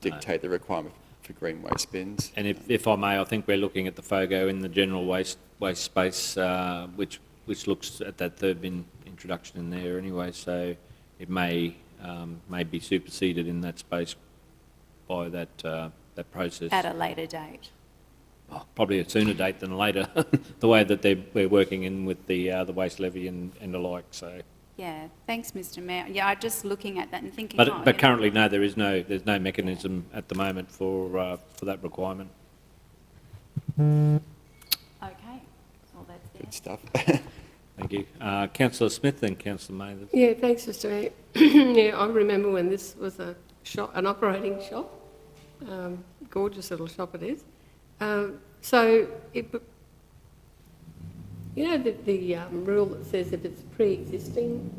dictate the requirement for green waste bins. And if I may, I think we're looking at the FOGO in the general waste space, which looks at that third bin introduction in there anyway, so it may be superseded in that space by that process. at a later date? Oh, probably a sooner date than later, the way that we're working in with the waste levy and the like. So. Yeah, thanks, Mr Mayor. Yeah, I'm just looking at that and thinking. But currently, no, there's no mechanism at the moment for that requirement. Okay, well that's there. Good stuff. Thank you. Councillor Smith and Councillor Mathers. Yeah, thanks, Mr Mayor. Yeah, I remember when this was a shop, an operating shop. Gorgeous little shop it is. So, you know the rule that says if it's pre-existing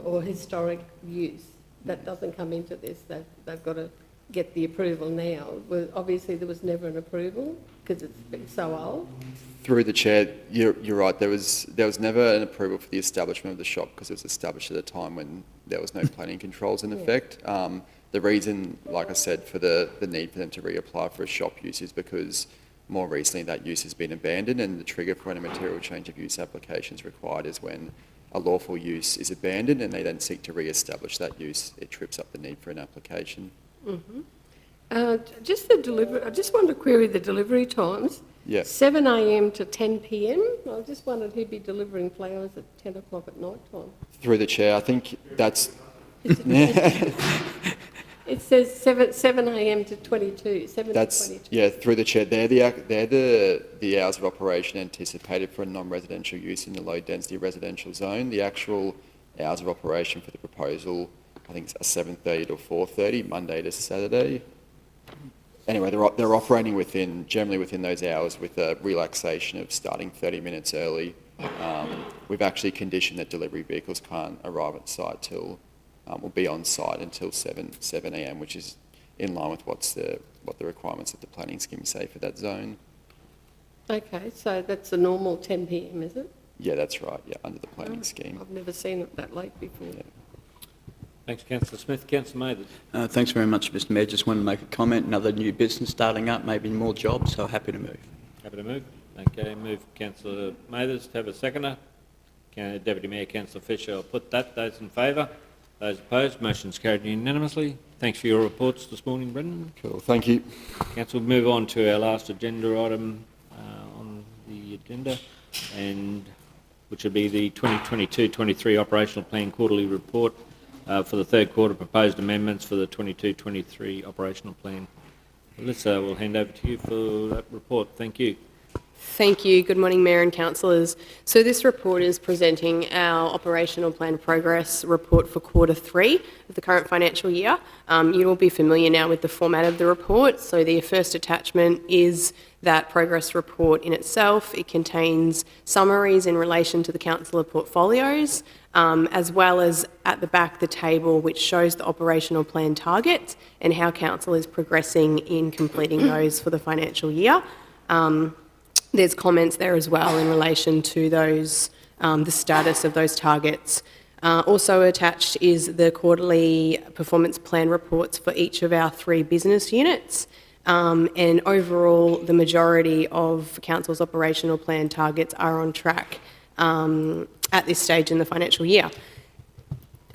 or historic use, that doesn't come into this. They've got to get the approval now. Well, obviously, there was never an approval because it's been so old. Through the chair, you're right. There was never an approval for the establishment of the shop because it was established at a time when there was no planning controls in effect. The reason, like I said, for the need for them to reapply for a shop use is because more recently that use has been abandoned, and the trigger for when a material change of use application is required is when a lawful use is abandoned and they then seek to re-establish that use. It trips up the need for an application. Just the delivery. I just wanted to query the delivery times. Yeah. 7 a.m. to 10 p.m. I just wondered who'd be delivering flowers at 10 o'clock at night time. Through the chair, I think that's... It says 7 a.m. to 22. 7 That's, to 22. yeah, through the chair. They're the hours of operation anticipated for a non-residential use in the low-density residential zone. The actual hours of operation for the proposal, I think, is 7:30 to 4:30, Monday to Saturday. Anyway, they're operating generally within those hours with a relaxation of starting 30 minutes early. We've actually conditioned that delivery vehicles can't arrive at site till... will be on site until 7 a.m, which is in line with what the requirements of the planning scheme say for that zone. Okay, so that's a normal 10 p.m, is it? Yeah, that's right. Yeah, under the planning scheme. I've never seen it that late before. Yeah. Thanks, Councillor Smith. Councillor Mathers. Thanks very much, Mr Mayor. Just wanted to make a comment. Another new business starting up, maybe more jobs, so happy to move. Happy to move. Okay, move Councillor Mathers to have a seconder. Deputy Mayor Councillor Fisher, I'll put that. Those in favour? Those opposed? Motion's carried unanimously. Thanks for your reports this morning, Brendan. Cool, thank you. Council, we'll move on to our last agenda item on the agenda, and which will be the 2022-23 Operational Plan Quarterly Report for the third quarter, proposed amendments for the 22-23 Operational Plan. Alyssa, we'll hand over to you for that report. Thank you. Thank you. Good morning, Mayor and Councillors. So this report is presenting our Operational Plan Progress Report for Quarter 3 of the current financial year. You will be familiar now with the format of the report. So the first attachment is that progress report in itself. It contains summaries in relation to the councillor portfolios, as well as at the back the table which shows the operational plan targets and how council is progressing in completing those for the financial year. There's comments there as well in relation to those, the status of those targets. Also attached is the quarterly performance plan reports for each of our 3 business units. And overall, the majority of council's operational plan targets are on track at this stage in the financial year.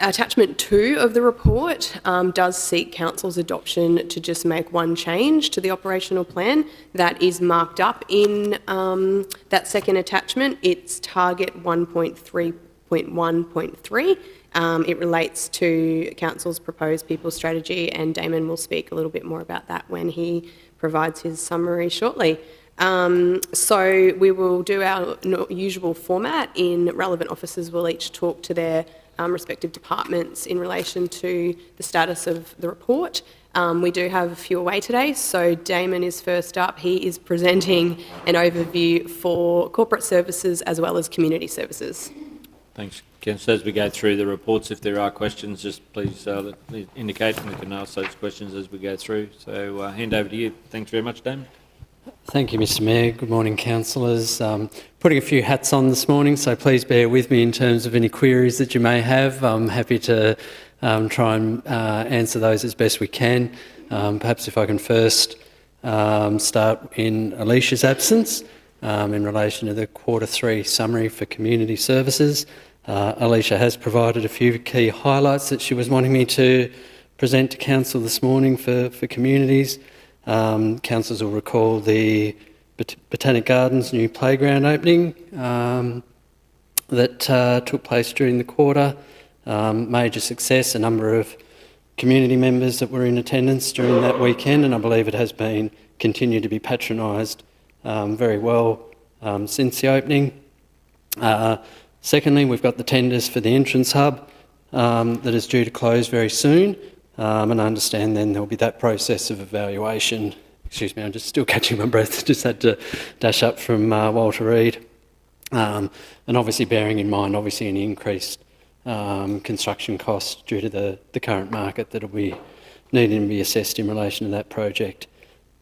Attachment 2 of the report does seek council's adoption to just make one change to the operational plan that is marked up in that second attachment. It's target 1.3.1.3. It relates to council's proposed people strategy, and Damon will speak a little bit more about that when he provides his summary shortly. So we will do our usual format. In relevant officers will each talk to their respective departments in relation to the status of the report. We do have a few away today, so Damon is first up. He is presenting an overview for corporate services as well as community services. Thanks, Councillor. As we go through the reports, if there are questions, just please indicate, and we can ask those questions as we go through. So hand over to you. Thanks very much, Damon. Thank you, Mr Mayor. Good morning, councillors. Putting a few hats on this morning, so please bear with me in terms of any queries that you may have. I'm happy to try and answer those as best we can. Perhaps if I can first start in Alicia's absence in relation to the Quarter 3 summary for community services. Alicia has provided a few key highlights that she was wanting me to present to council this morning for communities. Councillors will recall the Botanic Gardens new playground opening that took place during the quarter. Major success, a number of community members that were in attendance during that weekend, and I believe it has been continued to be patronised very well since the opening. Secondly, we've got the tenders for the entrance hub that is due to close very soon, and I understand then there'll be that process of evaluation. Excuse me, I'm just still catching my breath, just had to dash up from Walter Reid. And obviously bearing in mind obviously any increased construction costs due to the current market that will be needing to be assessed in relation to that project.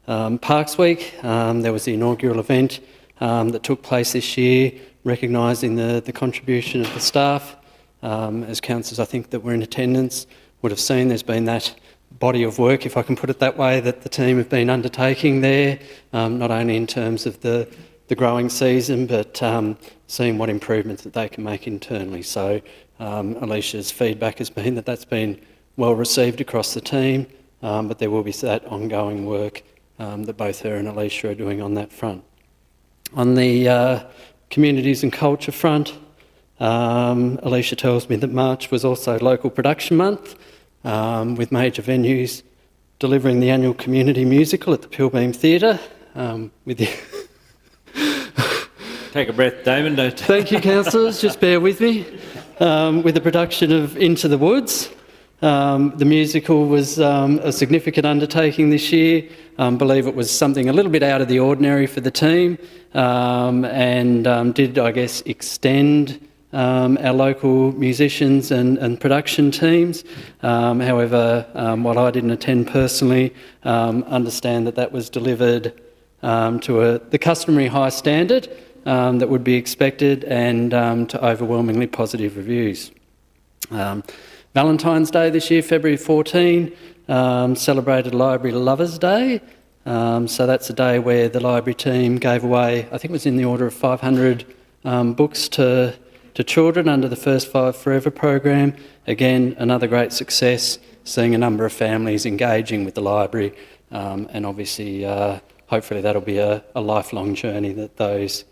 Parks Week, there was the inaugural event that took place this year, recognising the contribution of the staff. As councillors I think that were in attendance would have seen, there's been that body of work, if I can put it that way, that the team have been undertaking there, not only in terms of the growing season, but seeing what improvements that they can make internally. So Alicia's feedback has been that that's been well received across the team, but there will be that ongoing work that both her and Alicia are doing on that front. On the communities and culture front, Alicia tells me that March was also Local Production Month, with major venues delivering the annual community musical at the Pilbeam Theatre. With the Take a breath, Damon. Thank you, councillors. Just bear with me. With the production of Into the Woods. The musical was a significant undertaking this year. I believe it was something a little bit out of the ordinary for the team, and did, I guess, extend our local musicians and production teams. However, while I didn't attend personally, understand that was delivered to the customary high standard that would be expected, and to overwhelmingly positive reviews. Valentine's Day this year, February 14, celebrated Library Lovers Day. So that's a day where the library team gave away, I think it was in the order of 500 books to children under the First Five Forever program. Again, another great success, seeing a number of families engaging with the library, and obviously hopefully that'll be a lifelong journey that those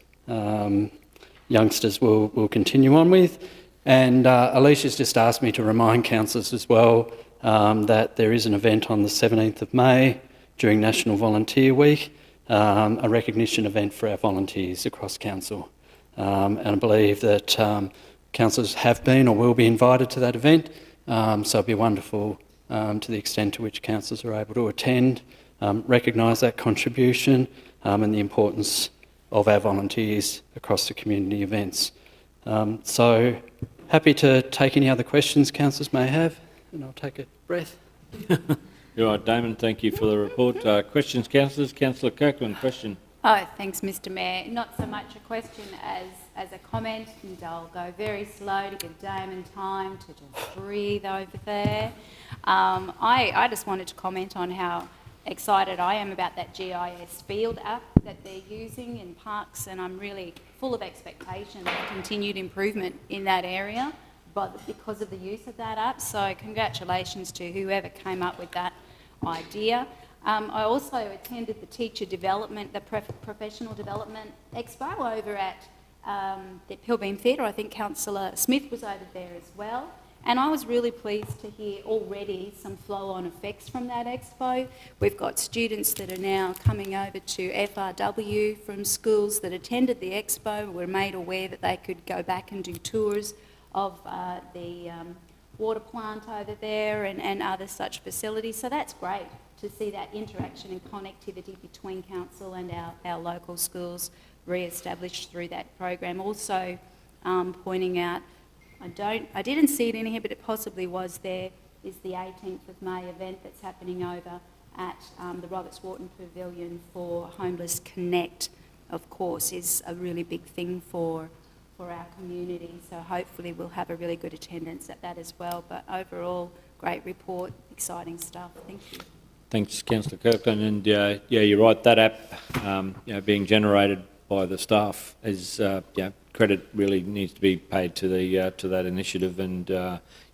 youngsters will continue on with. And Alicia's just asked me to remind councillors as well that there is an event on the 17th of May during National Volunteer Week, a recognition event for our volunteers across council. And I believe that councillors have been or will be invited to that event, so it'd be wonderful to the extent to which councillors are able to attend, recognise that contribution and the importance of our volunteers across the community events. So happy to take any other questions councillors may have, and I'll take a breath. You're right, Damon. Thank you for the report. Questions, councillors? Councillor Kirkland, question. Oh, thanks, Mr Mayor. Not so much a question as a comment, and I'll go very slow to give Damon time to just breathe over there. I just wanted to comment on how excited I am about that GIS field app that they're using in parks, and I'm really full of expectation of continued improvement in that area, but because of the use of that app. So congratulations to whoever came up with that idea. I also attended the teacher development, the professional development expo over at the Pilbeam Theatre. I think Councillor Smith was over there as well. And I was really pleased to hear already some flow-on effects from that expo. We've got students that are now coming over to FRW from schools that attended the expo, were made aware that they could go back and do tours of the water plant over there and other such facilities. So that's great to see that interaction and connectivity between council and our local schools re-established through that program. Also pointing out, I didn't see it in here, but it possibly was there, is the 18th of May event that's happening over at the Roberts Wharton Pavilion for Homeless Connect, of course, is a really big thing for our community. So hopefully we'll have a really good attendance at that as well. But overall, great report, exciting stuff. Thank you. Thanks, Councillor Kirkland. And yeah, you're right. That app, being generated by the staff is, credit really needs to be paid to the to that initiative, and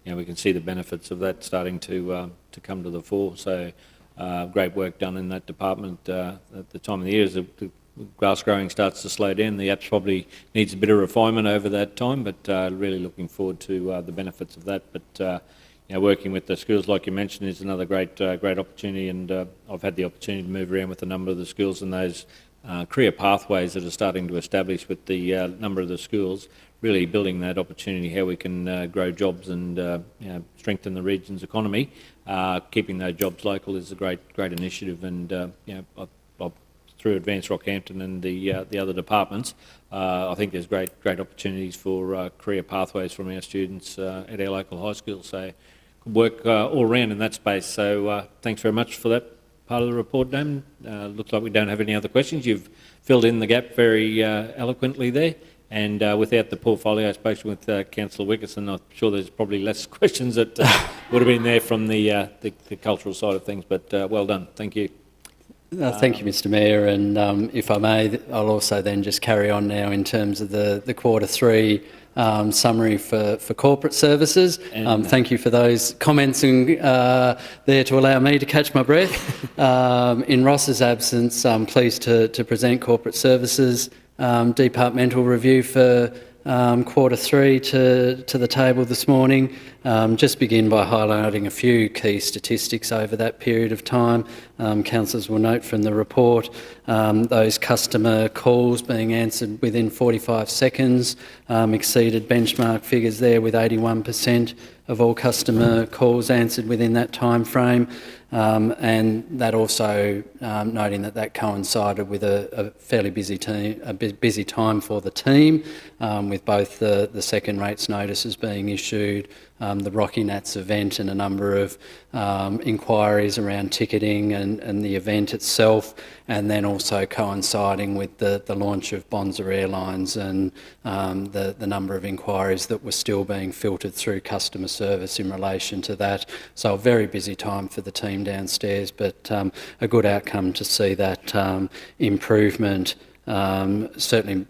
we can see the benefits of that starting to come to the fore. So great work done in that department. At the time of the year, as the grass growing starts to slow down, the app probably needs a bit of refinement over that time, but really looking forward to the benefits of that. But working with the schools, like you mentioned, is another great opportunity, and I've had the opportunity to move around with a number of the schools, and those career pathways that are starting to establish with the number of the schools, really building that opportunity, how we can grow jobs and strengthen the region's economy. Keeping those jobs local is a great initiative, and through Advanced Rockhampton and the other departments, I think there's great opportunities for career pathways from our students at our local high school. So good work all around in that space. So thanks very much for that part of the report, Damon. Looks like we don't have any other questions. You've filled in the gap very eloquently there. And without the portfolio, especially with Councillor Wickerson, I'm sure there's probably less questions that would have been there from the cultural side of things. But well done. Thank you. Thank you, Mr Mayor, and if I may, I'll also then just carry on now in terms of the Q3 summary for corporate services. Thank you for those comments and there to allow me to catch my breath. In Ross's absence, I'm pleased to present corporate services departmental review for Q3 to the table this morning. Just begin by highlighting a few key statistics over that period of time. Councillors will note from the report those customer calls being answered within 45 seconds exceeded benchmark figures there, with 81% of all customer calls answered within that time frame. And that also noting that coincided with a fairly busy time for the team, with both the second rates notices being issued, the Rocky Nats event, and a number of inquiries around ticketing and the event itself, and then also coinciding with the launch of Bonza Airlines and the number of inquiries that were still being filtered through customer service in relation to that. So a very busy time for the team downstairs, but a good outcome to see that improvement. Certainly,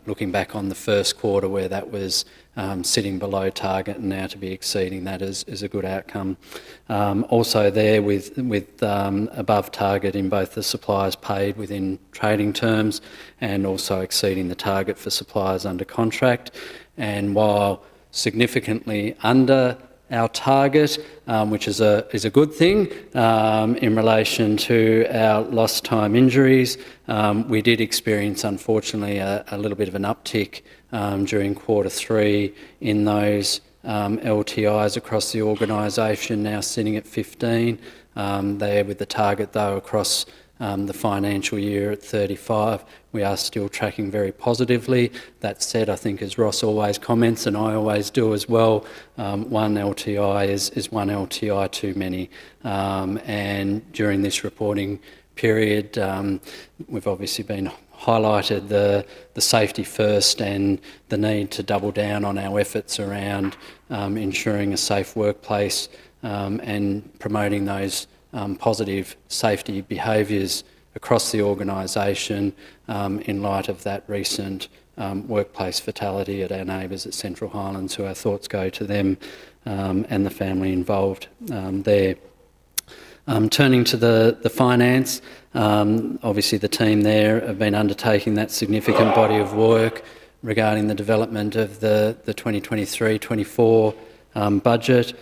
looking back on the first quarter where that was sitting below target, and now to be exceeding that is a good outcome. Also there with above target in both the suppliers paid within trading terms and also exceeding the target for suppliers under contract. And while significantly under our target, which is a good thing in relation to our lost time injuries, we did experience, unfortunately, a little bit of an uptick during Q3 in those LTIs across the organisation, now sitting at 15. There with the target, though, across the financial year at 35. We are still tracking very positively. That said, I think, as Ross always comments, and I always do as well, one LTI is one LTI too many. And during this reporting period, we've obviously been highlighted the safety first and the need to double down on our efforts around ensuring a safe workplace and promoting those positive safety behaviours across the organisation in light of that recent workplace fatality at our neighbours at Central Highlands, who our thoughts go to them and the family involved there. Turning to the finance, obviously the team there have been undertaking that significant body of work regarding the development of the 2023-24 budget.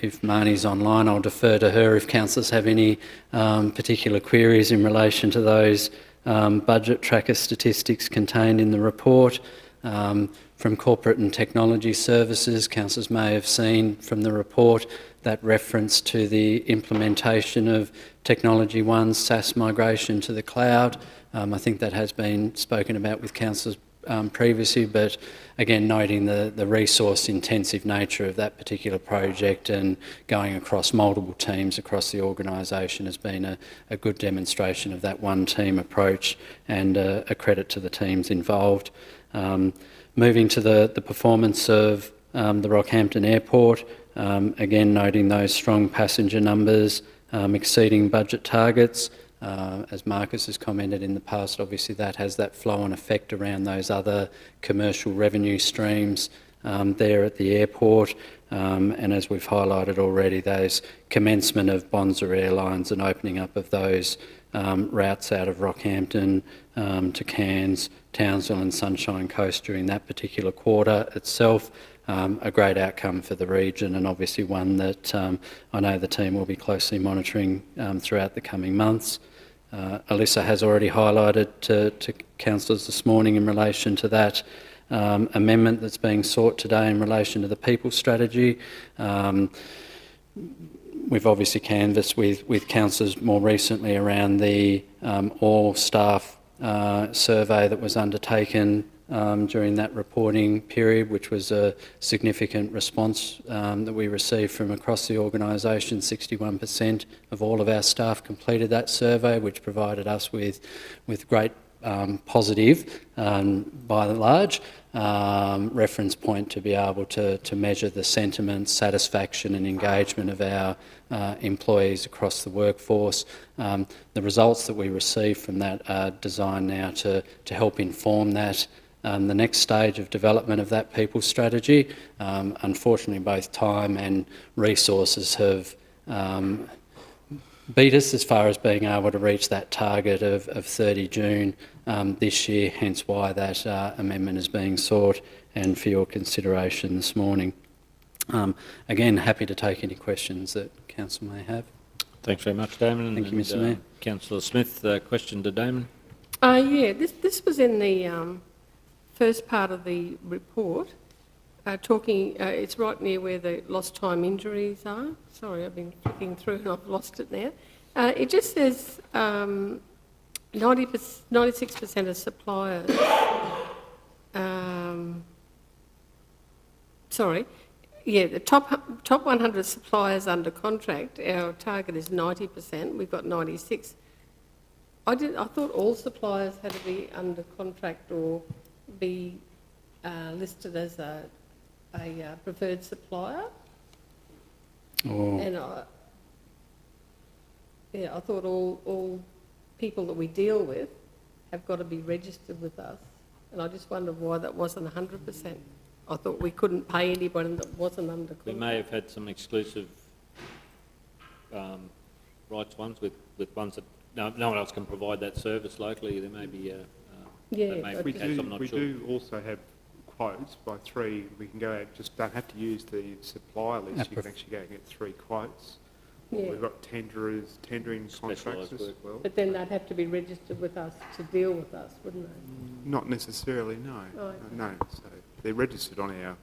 If Marnie's online, I'll defer to her if councillors have any particular queries in relation to those budget tracker statistics contained in the report. From corporate and technology services, councillors may have seen from the report that reference to the implementation of Technology One's SaaS migration to the cloud. I think that has been spoken about with councillors previously, but again noting the resource-intensive nature of that particular project and going across multiple teams across the organisation has been a good demonstration of that one-team approach, and a credit to the teams involved. Moving to the performance of the Rockhampton Airport, again noting those strong passenger numbers exceeding budget targets. As Marcus has commented in the past, obviously that has that flow-on effect around those other commercial revenue streams there at the airport. And as we've highlighted already, those commencement of Bonza Airlines and opening up of those routes out of Rockhampton to Cairns, Townsville and Sunshine Coast during that particular quarter itself. A great outcome for the region, and obviously one that I know the team will be closely monitoring throughout the coming months. Alyssa has already highlighted to councillors this morning in relation to that amendment that's being sought today in relation to the people strategy. We've obviously canvassed with councillors more recently around the all staff survey that was undertaken during that reporting period, which was a significant response that we received from across the organisation. 61% of all of our staff completed that survey, which provided us with great positive, by and large, reference point to be able to measure the sentiment, satisfaction and engagement of our employees across the workforce. The results that we receive from that are designed now to help inform that. The next stage of development of that people strategy. Unfortunately, both time and resources have beat us as far as being able to reach that target of 30 June this year, hence why that amendment is being sought and for your consideration this morning. Again, happy to take any questions that Council may have. Thanks very much, Damon. Thank you, Mr Mayor. Councillor Smith, question to Damon. Yeah, this was in the first part of the report, it's right near where the lost time injuries are. Sorry, I've been flicking through and I've lost it now. It just says 96% of suppliers, the top 100 suppliers under contract, our target is 90%, we've got 96. I thought all suppliers had to be under contract or be listed as a preferred supplier. Oh. And I thought all people that we deal with have got to be registered with us. And I just wondered why that wasn't 100%. I thought we couldn't pay anybody that wasn't under contract. We may have had some exclusive rights ones with ones that no one else can provide that service locally. There may be we do also have quotes by 3. We can go out, just don't have to use the supplier list. You can actually go and get 3 quotes. Yeah. We've got tendering contracts as well. But then they'd have to be registered with us to deal with us, wouldn't they? Not necessarily, no. Oh, okay. No. So they're registered on our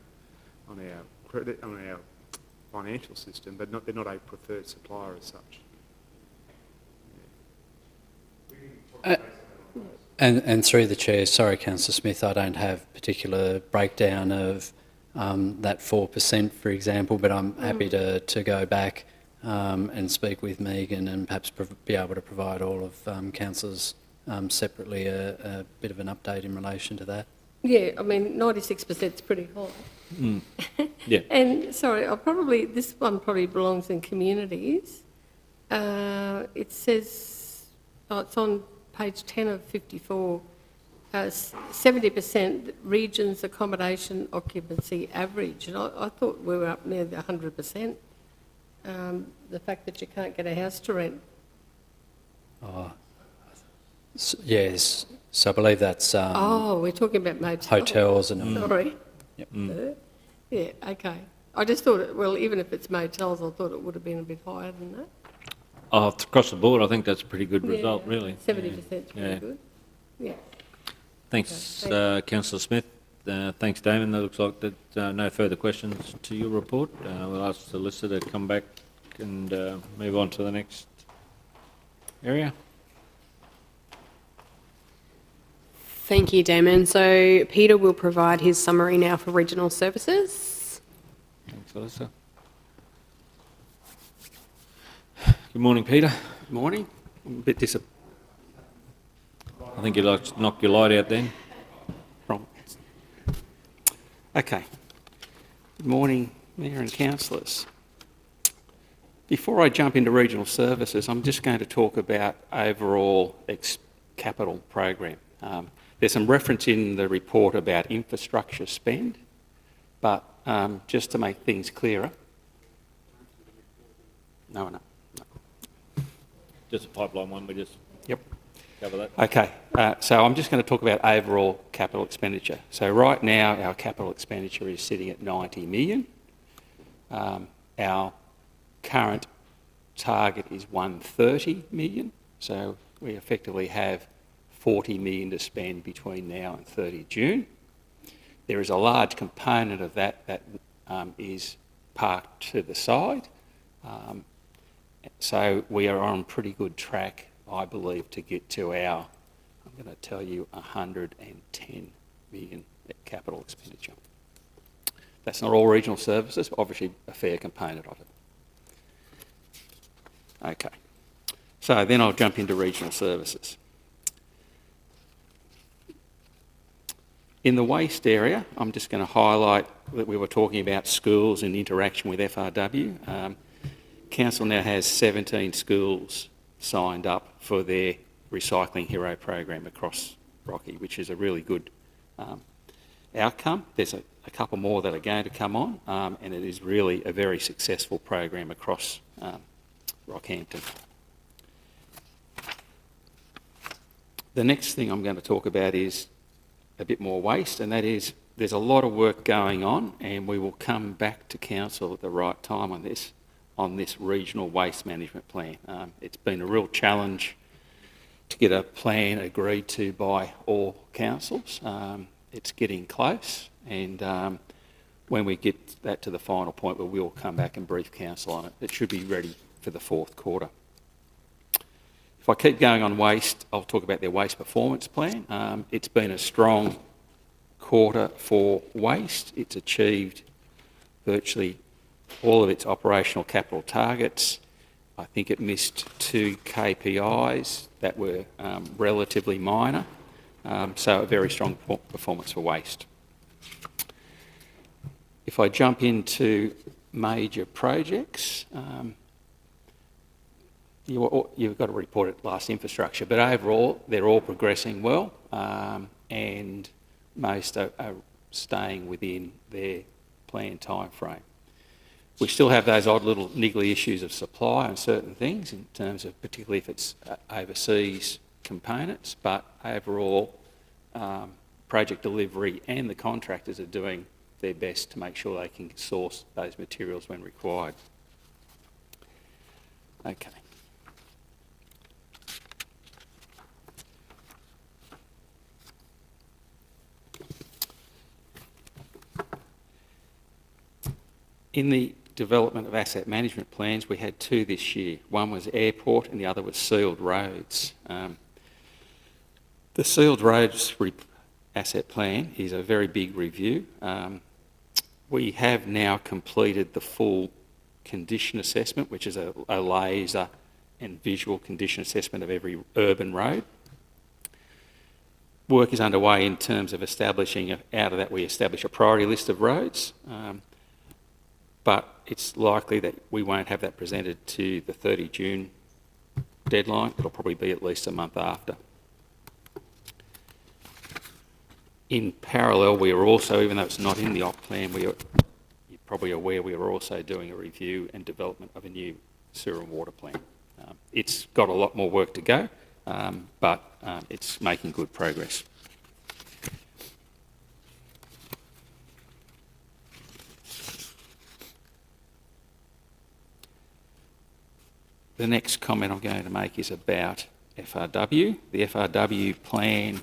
financial system, but they're not a preferred supplier as such. And through the chair, sorry, Councillor Smith, I don't have particular breakdown of that 4%, for example, but I'm happy to go back and speak with Megan and perhaps be able to provide all of councillors separately a bit of an update in relation to that. Yeah, I mean, 96% is pretty high. Yeah. And sorry, this one probably belongs in communities. It says, it's on page 10 of 54, 70% regions accommodation occupancy average. And I thought we were up near the 100%. The fact that you can't get a house to rent. Yes, so I believe that's we're talking about motels. hotels and Sorry. Yep. Yeah, okay. I just thought, even if it's motels, I thought it would have been a bit higher than that. Across the board, I think that's a pretty good result, really. 70% is pretty good. Yeah. Thanks, Okay, Councillor Smith. Thanks, Damon. That looks like that no further questions to your report. We'll ask the solicitor to come back and move on to the next area. Thank you, Damon. So Peter will provide his summary now for regional services. Thanks, Alyssa. Good morning, Peter. Good morning. I'm a bit disappointed. I think you'd like to knock your light out then. Wrong. Okay. Good morning, Mayor and councillors. Before I jump into regional services, I'm just going to talk about overall capital program. There's some reference in the report about infrastructure spend, but just to make things clearer. No. Just a pipeline one, we just cover that. Okay, so I'm just going to talk about overall capital expenditure. So right now our capital expenditure is sitting at 90 million. Our current target is 130 million, so we effectively have 40 million to spend between now and 30 June. There is a large component of that that is parked to the side. So we are on pretty good track, I believe, to get to our, I'm going to tell you, 110 million capital expenditure. That's not all regional services, but obviously a fair component of it. Okay, so then I'll jump into regional services. In the waste area, I'm just going to highlight that we were talking about schools and interaction with FRW. Council now has 17 schools signed up for their Recycling Hero program across Rocky, which is a really good outcome. There's a couple more that are going to come on, and it is really a very successful program across Rockhampton. The next thing I'm going to talk about is a bit more waste, and that is there's a lot of work going on, and we will come back to Council at the right time on this regional waste management plan. It's been a real challenge to get a plan agreed to by all councils. It's getting close, and when we get that to the final point, we will come back and brief Council on it. It should be ready for the fourth quarter. If I keep going on waste, I'll talk about their waste performance plan. It's been a strong quarter for waste. It's achieved virtually all of its operational capital targets. I think it missed 2 KPIs that were relatively minor, so a very strong performance for waste. If I jump into major projects, you've got to report it last infrastructure, but overall they're all progressing well, and most are staying within their planned time frame. We still have those odd little niggly issues of supply on certain things, in terms of particularly if it's overseas components, but overall project delivery and the contractors are doing their best to make sure they can source those materials when required. Okay. In the development of asset management plans, we had 2 this year. One was airport and the other was sealed roads. The sealed roads asset plan is a very big review. We have now completed the full condition assessment, which is a laser and visual condition assessment of every urban road. Work is underway in terms of establishing, out of that we establish a priority list of roads. But it's likely that we won't have that presented to the 30 June deadline. It'll probably be at least a month after. In parallel, we are also, even though it's not in the op plan, you're probably aware we are also doing a review and development of a new sewer and water plan. It's got a lot more work to go, but it's making good progress. The next comment I'm going to make is about FRW. The FRW plan,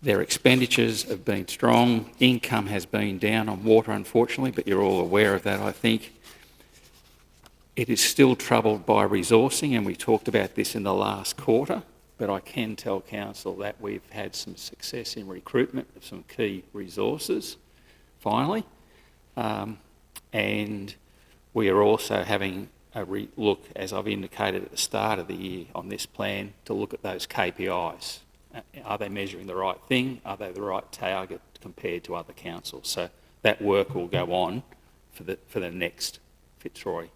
their expenditures have been strong. Income has been down on water, unfortunately, but you're all aware of that, I think. It is still troubled by resourcing, and we talked about this in the last quarter, but I can tell Council that we've had some success in recruitment of some key resources, finally. And we are also having a look, as I've indicated at the start of the year on this plan, to look at those KPIs. Are they measuring the right thing? Are they the right target compared to other councils? So that work will go on for the next Fitzroy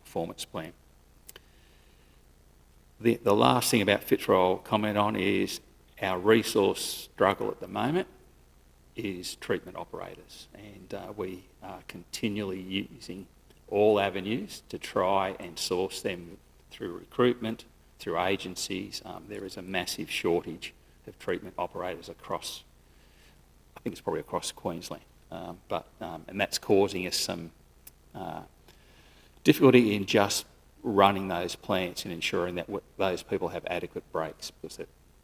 performance plan. The last thing about Fitzroy I'll comment on is our resource struggle at the moment is treatment operators, and we are continually using all avenues to try and source them through recruitment, through agencies. There is a massive shortage of treatment operators across, I think it's probably across Queensland, and that's causing us some difficulty in just running those plants and ensuring that those people have adequate breaks, because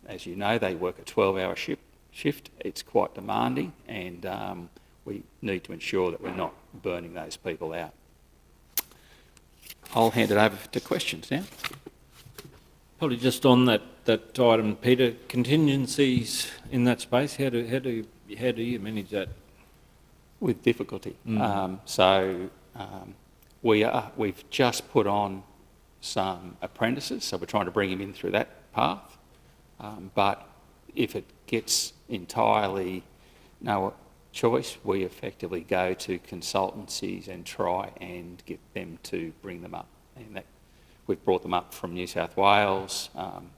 as you know, they work a 12-hour shift. It's quite demanding, and we need to ensure that we're not burning those people out. I'll hand it over to questions now. Probably just on that item, Peter, contingencies in that space, how do you manage that? With difficulty. We've just put on some apprentices, so we're trying to bring them in through that path. But if it gets entirely no choice, we effectively go to consultancies and try and get them to bring them up. And we've brought them up from New South Wales.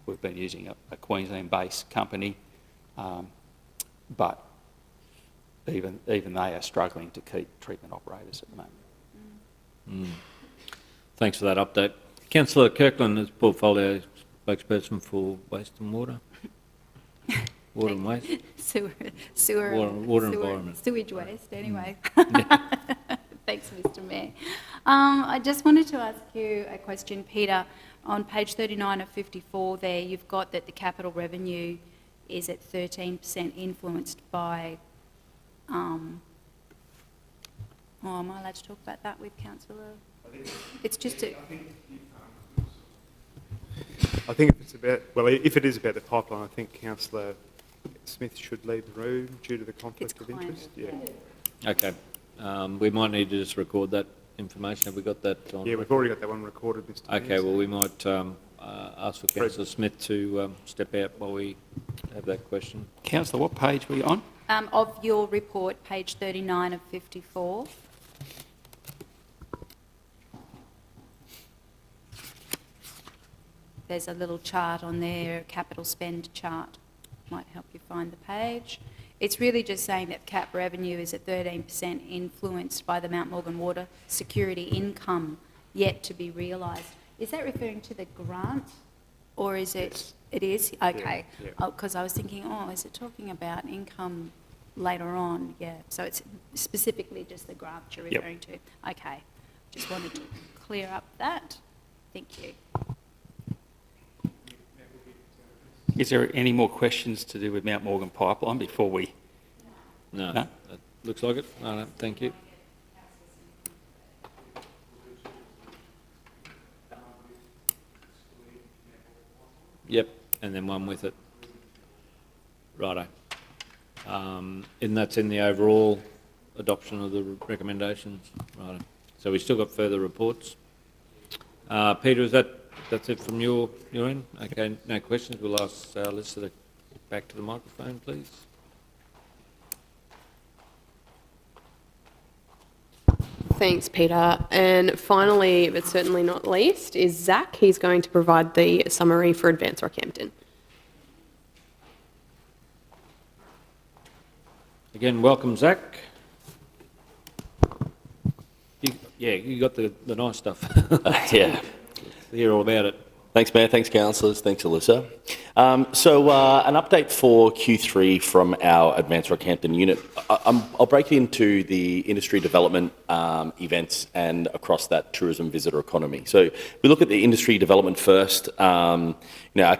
We've been using a Queensland-based company, but even they are struggling to keep treatment operators at the moment. Thanks for that update. Councillor Kirkland is portfolio spokesperson for Waste and Water. Water and waste? Water environment. Sewage waste, anyway. Thanks, Mr Mayor. I just wanted to ask you a question, Peter. On page 39 of 54 there, you've got that the capital revenue is at 13% influenced by... am I allowed to talk about that with Councillor? It's just a... I think if it's about, well, if it is about the pipeline, I think Councillor Smith should leave the room due to the conflict of interest. Yeah. Okay. We might need to just record that information. Have we got that on? Yeah, we've already got that one recorded, Mr. Mayor. Okay, well, we might ask for Councillor Smith to step out while we have that question. Councillor, what page were you on? Of your report, page 39 of 54. There's a little chart on there, a capital spend chart. Might help you find the page. It's really just saying that cap revenue is at 13% influenced by the Mount Morgan Water Security income yet to be realised. Is that referring to the grant, or is it? Yes. It is? Okay. Because I was thinking, is it talking about income later on? Yeah. So it's specifically just the grant you're referring to. Okay. Just wanted to clear up that. Thank you. Is there any more questions to do with Mount Morgan Pipeline before we... No? That looks like it. No, thank you. Yep, and then one with it. Righto. And that's in the overall adoption of the recommendations. Righto. So we've still got further reports. Peter, that's it from your end? Okay, no questions. We'll ask Alyssa back to the microphone, please. Thanks, Peter. And finally, but certainly not least, is Zach. He's going to provide the summary for Advance Rockhampton. Again, welcome, Zach. You got the nice stuff. Yeah. Hear all about it. Thanks, Mayor. Thanks, councillors. Thanks, Alyssa. An update for Q3 from our Advance Rockhampton unit. I'll break it into the industry development events and across that tourism visitor economy. So we look at the industry development first. Our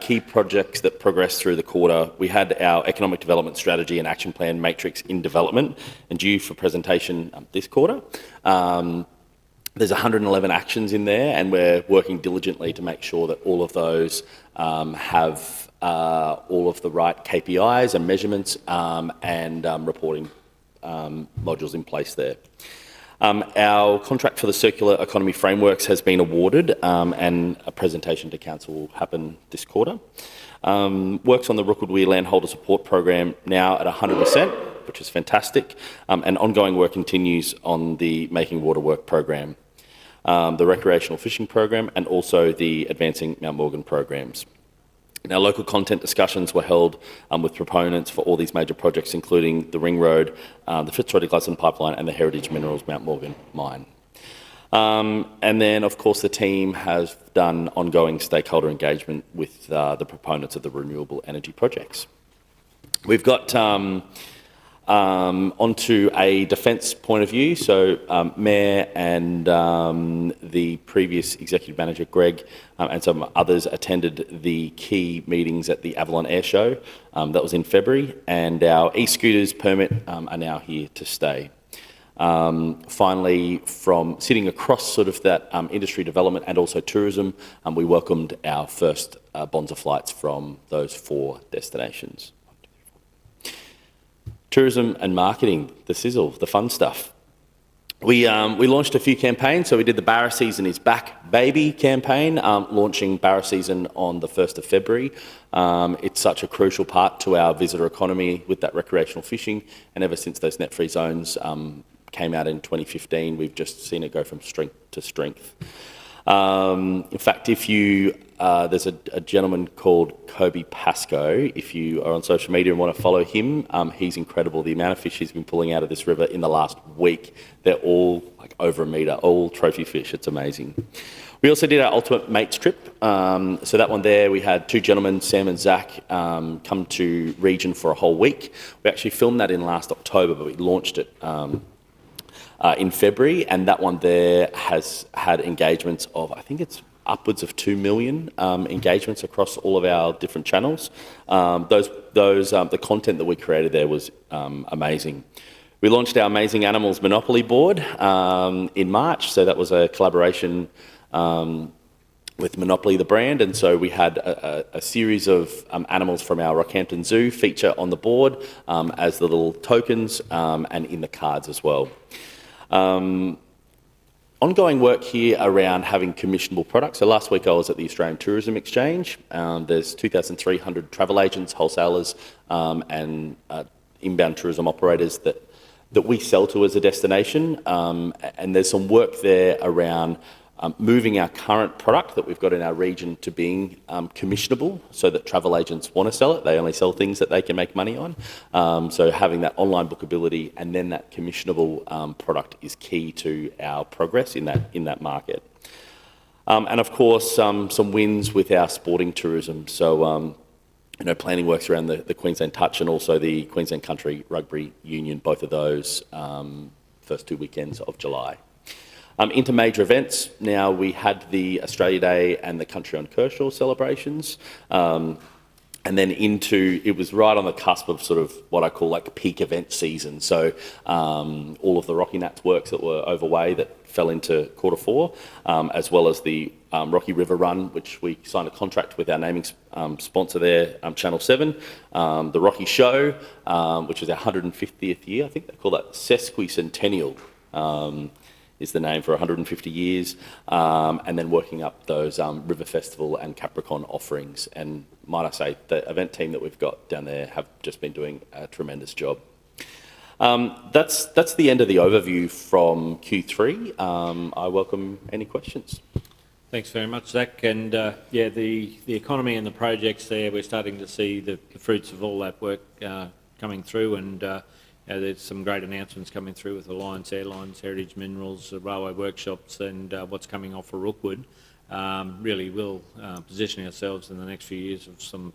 key projects that progressed through the quarter, we had our economic development strategy and action plan matrix in development and due for presentation this quarter. There's 111 actions in there, and we're working diligently to make sure that all of those have all of the right KPIs and measurements and reporting modules in place there. Our contract for the Circular Economy Frameworks has been awarded, and a presentation to Council will happen this quarter. Works on the Rookwood Weir Landholder Support Program now at 100%, which is fantastic, and ongoing work continues on the Making Water Work program. The recreational fishing program, and also the Advancing Mount Morgan programs. Now, local content discussions were held with proponents for all these major projects, including the Ring Road, the Fitzroy-Gladstone Pipeline, and the Heritage Minerals Mount Morgan mine. And then, of course, the team has done ongoing stakeholder engagement with the proponents of the renewable energy projects. We've got Onto a defence point of view. So Mayor and the previous Executive Manager, Greg, and some others attended the key meetings at the Avalon Air Show. That was in February, and our e-scooters permit are now here to stay. Finally, from sitting across sort of that industry development and also tourism, we welcomed our first Bonza flights from those 4 destinations. Tourism and marketing, the sizzle, the fun stuff. We launched a few campaigns. So we did the Barra Season is Back Baby campaign, launching Barra Season on the 1st of February. It's such a crucial part to our visitor economy with that recreational fishing, and ever since those net-free zones came out in 2015, we've just seen it go from strength to strength. In fact, if you there's a gentleman called Kobe Pascoe. If you are on social media and want to follow him, he's incredible. The amount of fish he's been pulling out of this river in the last week, they're all like over a metre, all trophy fish. It's amazing. We also did our Ultimate Mates trip. So that one there, we had 2 gentlemen, Sam and Zach, come to region for a whole week. We actually filmed that in last October, but we launched it in February, and that one there has had engagements of, I think it's upwards of 2 million engagements across all of our different channels. The content that we created there was amazing. We launched our Amazing Animals Monopoly board in March, so that was a collaboration with Monopoly, the brand, and so we had a series of animals from our Rockhampton Zoo feature on the board as the little tokens and in the cards as well. Ongoing work here around having commissionable products. So last week I was at the Australian Tourism Exchange. There's 2,300 travel agents, wholesalers and inbound tourism operators that we sell to as a destination. And there's some work there around moving our current product that we've got in our region to being commissionable so that travel agents want to sell it. They only sell things that they can make money on. So having that online bookability and then that commissionable product is key to our progress in that market. And of course, some wins with our sporting tourism. So, planning works around the Queensland Touch and also the Queensland Country Rugby Union, both of those first 2 weekends of July. Into major events, now we had the Australia Day and the Country on Kershaw celebrations, and then it was right on the cusp of sort of what I call like peak event season. So all of the Rocky Nats works that were overway that fell into Q4, as well as the Rocky River Run, which we signed a contract with our naming sponsor there, Channel 7, the Rocky Show, which was our 150th year. I think they call that sesquicentennial. Is the name for 150 years, and then working up those River Festival and Capricorn offerings. And might I say, the event team that we've got down there have just been doing a tremendous job. That's the end of the overview from Q3. I welcome any questions. Thanks very much, Zach. And the economy and the projects there, we're starting to see the fruits of all that work coming through, and there's some great announcements coming through with Alliance Airlines, Heritage Minerals, Railway Workshops, and what's coming off for Rookwood. Really will position ourselves in the next few years of some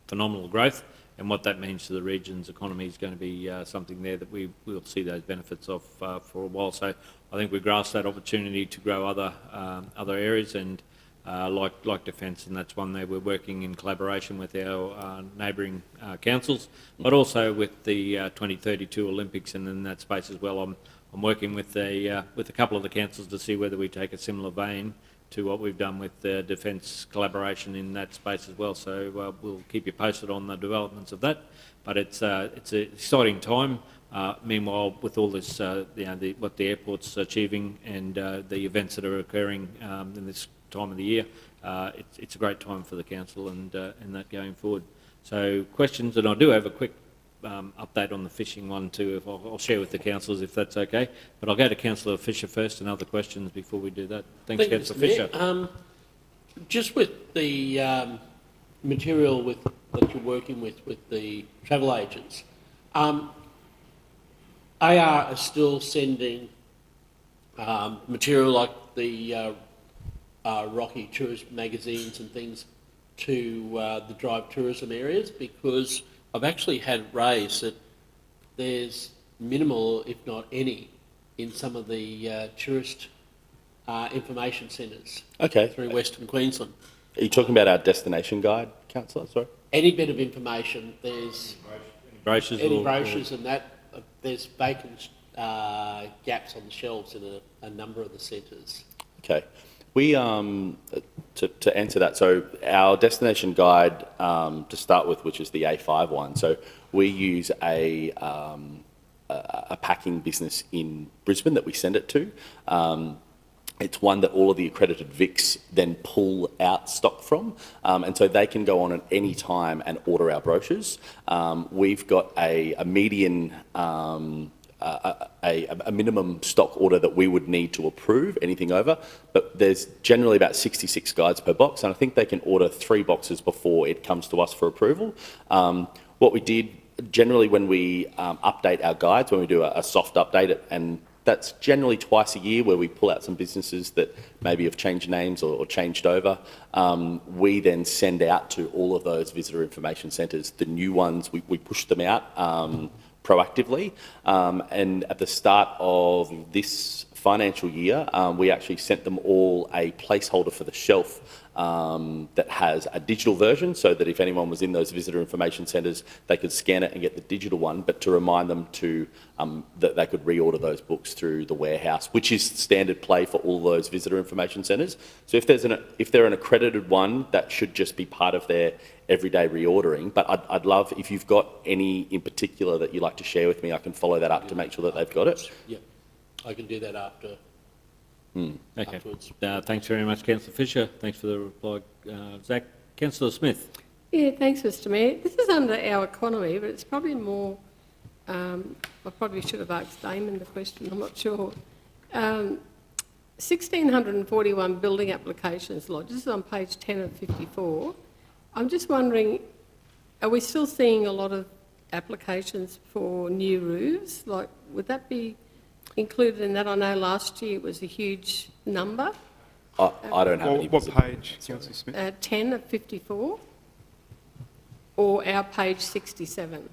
phenomenal growth, and what that means to the region's economy is going to be something there that we will see those benefits of for a while. So I think we grasp that opportunity to grow other areas, and like defence, and that's one there we're working in collaboration with our neighbouring councils, but also with the 2032 Olympics, and in that space as well. I'm working with a couple of the councils to see whether we take a similar vein to what we've done with the defence collaboration in that space as well. So we'll keep you posted on the developments of that. But it's an exciting time. Meanwhile, with all this, what the airport's achieving and the events that are occurring in this time of the year, it's a great time for the council and that going forward. So questions, and I do have a quick update on the fishing one too. I'll share with the councillors if that's okay. But I'll go to Councillor Fisher first and other questions before we do that. Thanks, Councillor Fisher. Just with the material that you're working with the travel agents, AR are still sending material like the Rocky tourist magazines and things to the drive tourism areas, because I've actually had raised that there's minimal, if not any, in some of the tourist information centres Okay. through Western Queensland. Are you talking about our destination guide, Councillor? Sorry. Any bit of information, there's Brochures any or- brochures and that, there's vacant gaps on the shelves in a number of the centres. Okay. We, to answer that, so our destination guide, to start with, which is the A5 one, so we use a packing business in Brisbane that we send it to. It's one that all of the accredited VICs then pull out stock from, and so they can go on at any time and order our brochures. We've got a median, a minimum stock order that we would need to approve, anything over, but there's generally about 66 guides per box, and I think they can order 3 boxes before it comes to us for approval. What we did, generally when we update our guides, when we do a soft update, and that's generally twice a year where we pull out some businesses that maybe have changed names or changed over. We then send out to all of those visitor information centres. The new ones, we push them out proactively. And at the start of this financial year, we actually sent them all a placeholder for the shelf that has a digital version, so that if anyone was in those visitor information centres, they could scan it and get the digital one, but to remind them to that they could reorder those books through the warehouse, which is standard play for all those visitor information centres. So if they're an accredited one, that should just be part of their everyday reordering. But I'd love, if you've got any in particular that you'd like to share with me, I can follow that up to make sure that they've got it. Yeah, I can do that after. Okay. Afterwards. Thanks very much, Councillor Fisher. Thanks for the reply, Zach. Councillor Smith. Yeah, thanks, Mr Mayor. This is under our economy, but it's probably more, I probably should have asked Damon the question, I'm not sure. 1,641 building applications lodged. This is on page 10 of 54. I'm just wondering, are we still seeing a lot of applications for new roofs? Like, would that be included in that? I know last year it was a huge number. I don't have any. What page, Councillor Smith? 10 of 54, or our page 67.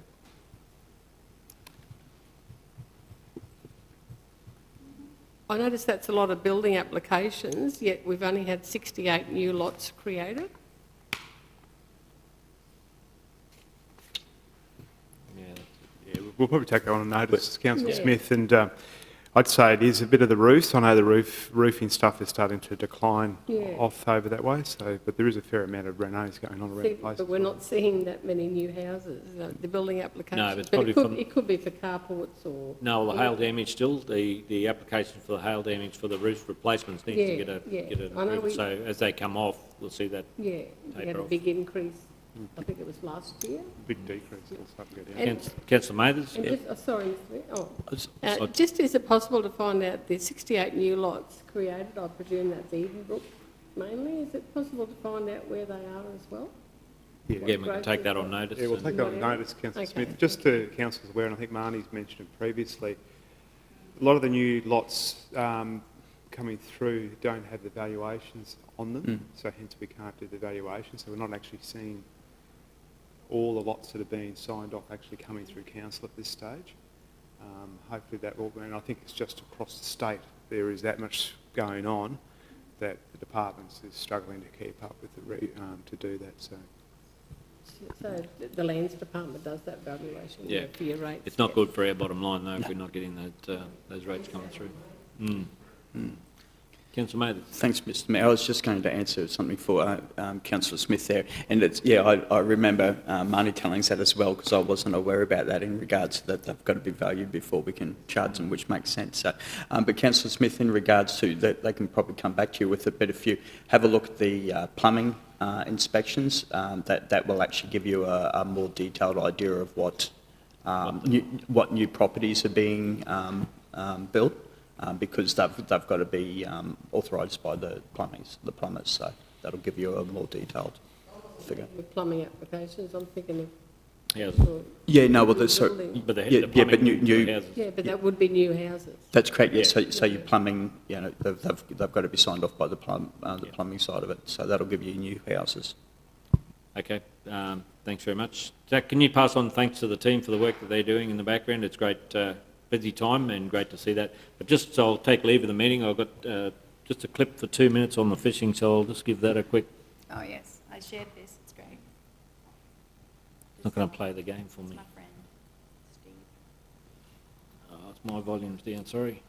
I noticed that's a lot of building applications, yet we've only had 68 new lots created. Yeah, we'll probably take that on notice, Councillor Yeah. Smith, and I'd say it is a bit of the roofs. I know the roofing stuff is starting to decline Yeah. off over that way, so but there is a fair amount of renos going on around the See, place. but we're not seeing that many new houses, the building applications. No, it's but probably from- it could be for carports or... No, the hail damage still, the application for the hail damage for the roof replacements needs to get Yeah, an I know approval. So as they come off, we'll see that Yeah, we had taper a off. big increase, I think it was last year. Big decrease. It'll start to go down. And- Councillor Mathers? And Yeah. just, sorry, Mr. Mayor. Oh, Just is it possible to find out the 68 new lots created? I presume that's Edenbrook mainly. Is it possible to find out where they are as well? Yeah. Again, we can take that on notice. Yeah, we'll and- take that on notice, Councillor Okay. Smith. Just to Councillors aware, and I think Marnie's mentioned it previously, a lot of the new lots coming through don't have the valuations on them, so hence we can't do the valuation. So we're not actually seeing all the lots that are being signed off actually coming through council at this stage. Hopefully that will, and I think it's just across the state there is that much going on that the departments is struggling to keep up with to do that. So the Lands Department does that valuation Yeah. for your rates? It's not good for our bottom line though if we're not getting those rates coming through. Councillor Mathers. Thanks, Mr Mayor. I was just going to answer something for Councillor Smith there. And it's, yeah, I remember Marnie telling us that as well, because I wasn't aware about that in regards to that they've got to be valued before we can charge them, which makes sense. So, but Councillor Smith, in regards to that, they can probably come back to you with it, but if you have a look at the plumbing inspections, that will actually give you a more detailed idea of what new properties are being built. Because they've got to be authorised by the plumbers, so that'll give you a more detailed figure. With plumbing applications, I'm thinking of... Yeah, no, well, so, building. But but new houses. Yeah, but that would be new houses. That's correct. Yes, so your plumbing, you know, they've got to be signed off by the plumbing side of it. So that'll give you new houses. Okay, thanks very much. Jack, can you pass on thanks to the team for the work that they're doing in the background? It's great, busy time and great to see that. But just so I'll take leave of the meeting. I've got just a clip for 2 minutes on the fishing, so I'll just give that a quick... Oh, yes, I shared this, it's great. Not going to play the game for me. My friend, Steve. Oh, it's my volume's down, sorry.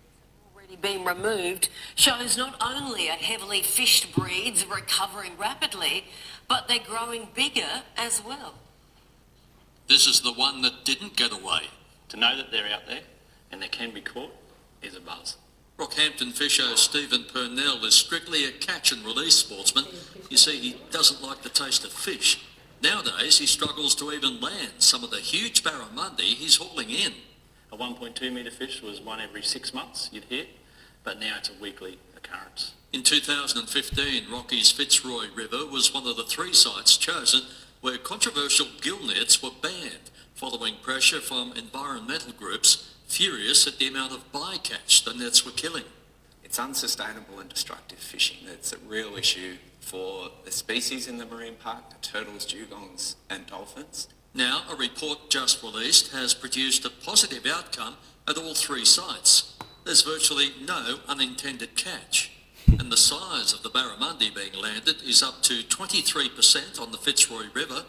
Already been removed shows not only are heavily fished breeds recovering rapidly, but they're growing bigger as well. This is the one that didn't get away. To know that they're out there and they can be caught is a buzz. Rockhampton fisher Stephen Purnell is strictly a catch and release sportsman. You see, he doesn't like the taste of fish. Nowadays, he struggles to even land some of the huge barramundi he's hauling in. A 1.2 metre fish was one every 6 months you'd hit, but now it's a weekly occurrence. In 2015, Rocky's Fitzroy River was one of the 3 sites chosen where controversial gill nets were banned, following pressure from environmental groups furious at the amount of bycatch the nets were killing. It's unsustainable and destructive fishing. It's a real issue for the species in the marine park, the turtles, dugongs and dolphins. Now, a report just released has produced a positive outcome at all 3 sites. There's virtually no unintended catch, and the size of the barramundi being landed is up to 23% on the Fitzroy River.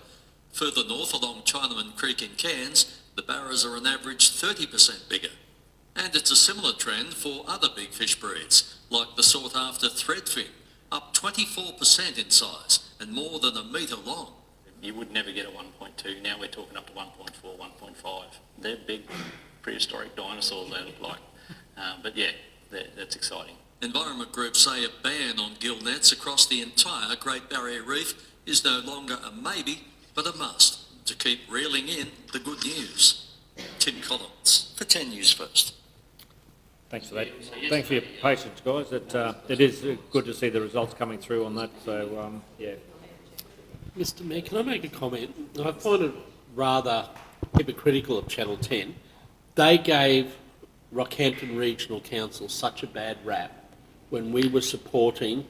Further north along Chinaman Creek in Cairns, the barras are an average 30% bigger. And it's a similar trend for other big fish breeds, like the sought-after threadfin, up 24% in size and more than a metre long. You would never get a 1.2. Now we're talking up to 1.4, 1.5. They're big prehistoric dinosaurs, they look like. But yeah, that's exciting. Environment groups say a ban on gill nets across the entire Great Barrier Reef is no longer a maybe, but a must to keep reeling in the good news. Tim Collins for 10 News First. Thanks for that. Thanks for your patience, guys. It is good to see the results coming through on that. So, yeah. Mr Mayor, can I make a comment? I find it rather hypocritical of Channel 10. They gave Rockhampton Regional Council such a bad rap when we were supporting,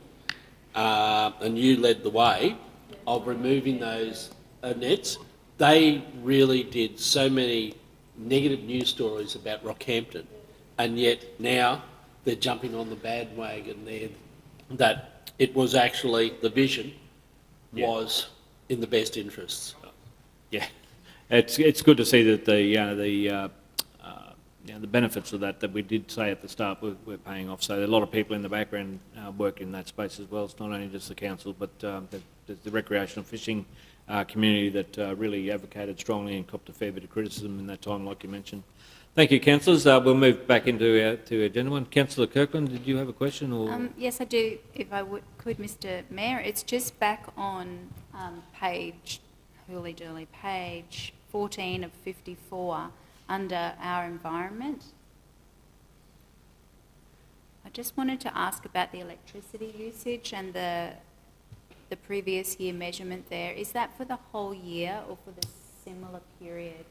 and you led the way, of removing those nets. They really did so many negative news stories about Rockhampton, and yet now they're jumping on the bandwagon there that it was actually the vision was in the best interests. Yeah, it's good to see that the benefits of that we did say at the start we're paying off. So there are a lot of people in the background work in that space as well. It's not only just the council, but there's the recreational fishing community that really advocated strongly and copped a fair bit of criticism in that time, like you mentioned. Thank you, councillors. We'll move back into our gentleman. Councillor Kirkland, did you have a question? Or Yes, I do, if I could, Mr Mayor. It's just back on page 14 of 54 under our environment. I just wanted to ask about the electricity usage and the previous year measurement there. Is that for the whole year or for the similar period?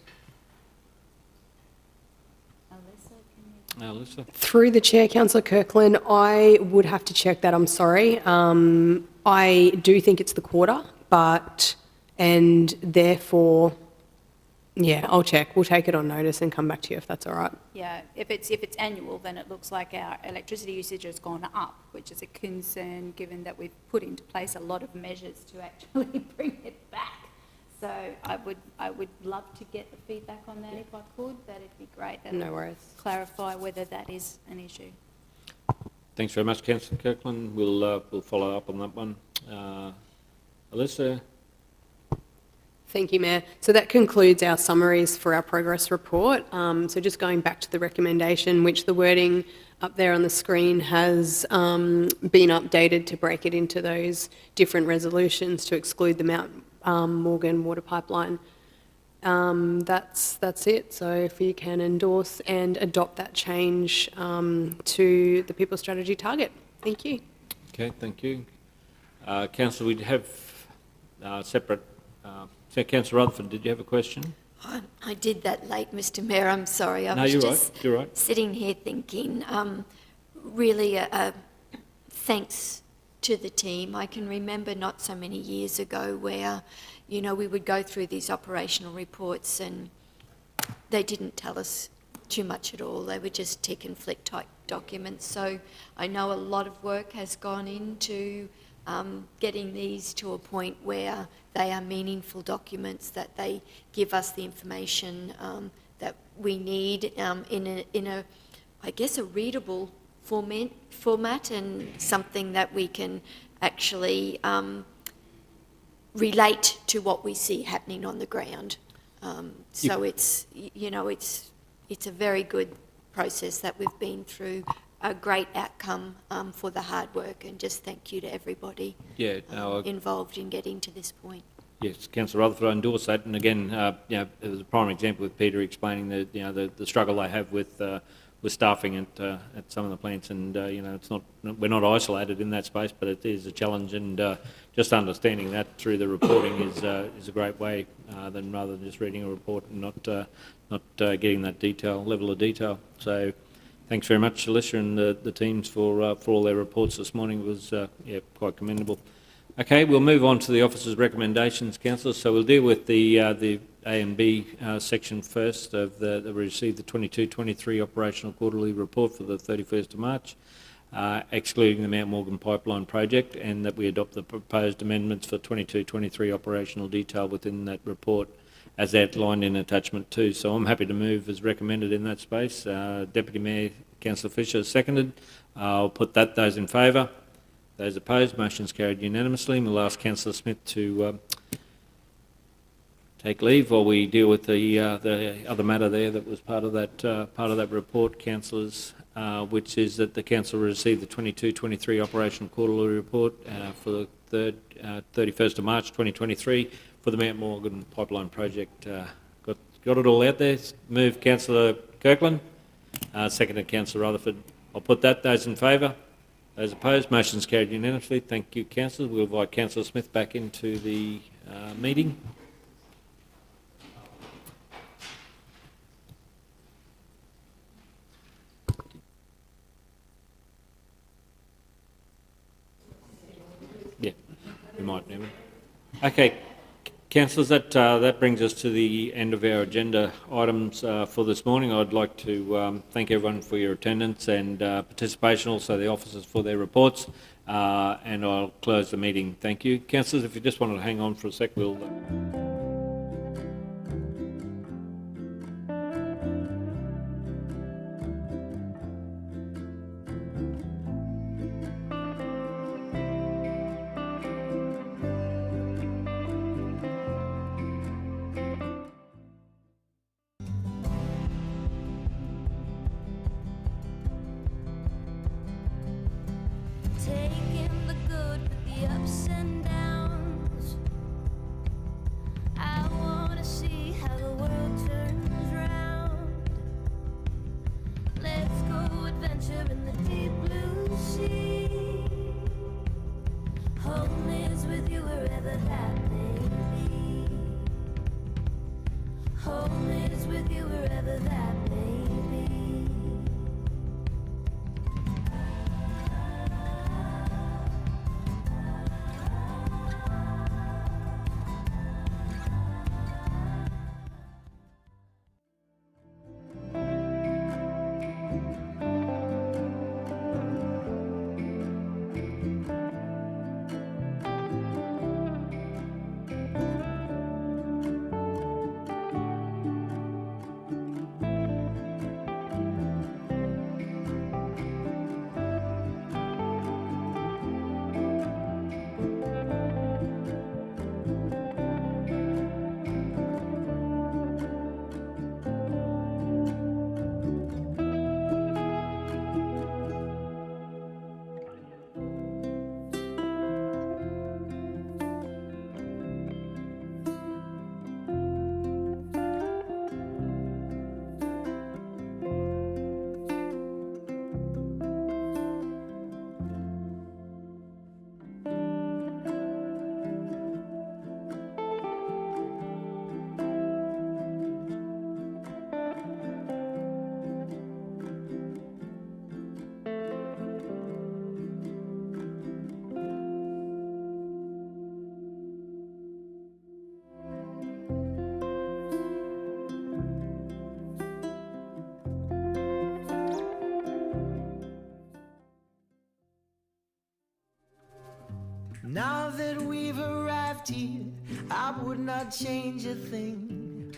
Alyssa? Through the Chair, Councillor Kirkland, I would have to check that, I'm sorry. I do think it's the quarter, and therefore, yeah, I'll check. We'll take it on notice and come back to you if that's all right. Yeah, if it's annual, then it looks like our electricity usage has gone up, which is a concern given that we've put into place a lot of measures to actually bring it back. So I would love to get the feedback on that if I could. That'd be great. That'll No worries. clarify whether that is an issue. Thanks very much, Councillor Kirkland. We'll follow up on that one. Alyssa? Thank you, Mayor. So that concludes our summaries for our progress report. So just going back to the recommendation, which the wording up there on the screen has been updated to break it into those different resolutions to exclude the Mount Morgan water pipeline. That's it. So if you can endorse and adopt that change to the People Strategy target. Thank you. Okay, thank you. Councillor, we have separate... So, Councillor Rutherford, did you have a question? I did that late, Mr Mayor, I'm sorry. I No, was you're just right. You're right. sitting here thinking, really thanks to the team. I can remember not so many years ago where you know, we would go through these operational reports and they didn't tell us too much at all. They were just tick and flick type documents. So I know a lot of work has gone into getting these to a point where they are meaningful documents, that they give us the information that we need in a, I guess, a readable format and something that we can actually relate to what we see happening on the ground. So it's, you know, it's a very good process that we've been through, a great outcome for the hard work, and just thank you to everybody involved in getting to this point. Yes, Councillor Rutherford, I endorse that. And again, you know, it was a prime example with Peter explaining the, you know, the struggle they have with staffing at some of the plants, and you know, it's not, we're not isolated in that space, but it is a challenge, and just understanding that through the reporting is a great way, than rather than just reading a report and not getting that level of detail. So, thanks very much, Alicia, and the teams for all their reports this morning. It was yeah, quite commendable. Okay, we'll move on to the officers' recommendations, councillors. So we'll deal with the A and B section first of that we received the 22-23 operational quarterly report for the 31st of March, excluding the Mount Morgan Pipeline project, and that we adopt the proposed amendments for 22-23 operational detail within that report as outlined in attachment 2. So I'm happy to move as recommended in that space. Deputy Mayor Councillor Fisher seconded. I'll put those in favour. Those opposed, motion's carried unanimously. We'll ask Councillor Smith to take leave while we deal with the other matter there that was part of that report, councillors, which is that the council received the 22-23 operational quarterly report for the 31st of March 2023 for the Mount Morgan Pipeline project. Got it all out there. Move Councillor Kirkland, seconded Councillor Rutherford. I'll put those in favour. Those opposed, motion's carried unanimously. Thank you, councillors. We'll invite Councillor Smith back into the meeting. Yeah, we might, never. Okay, councillors, that brings us to the end of our agenda items for this morning. I'd like to thank everyone for your attendance and participation, also the officers for their reports, and I'll close the meeting. Thank you. Councillors, if you just wanted to hang on for a sec, we'll... Taking the good with the ups and downs. I wanna see how the world turns round. Let's go adventure in the deep blue sea. Home is with you wherever that may be. Home is with you wherever that may be. Now that we've arrived here, I would not change a thing.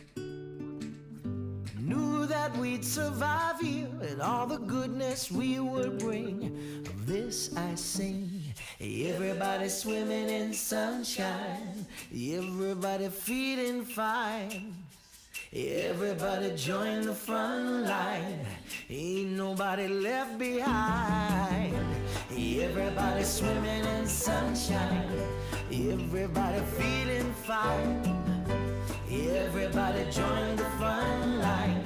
Knew that we'd survive here and all the goodness we would bring. Of this I sing. Everybody swimming in sunshine, everybody feeling fine. Everybody join the front line, ain't nobody left behind. Everybody swimming in sunshine, everybody feeling fine. Everybody join the front line,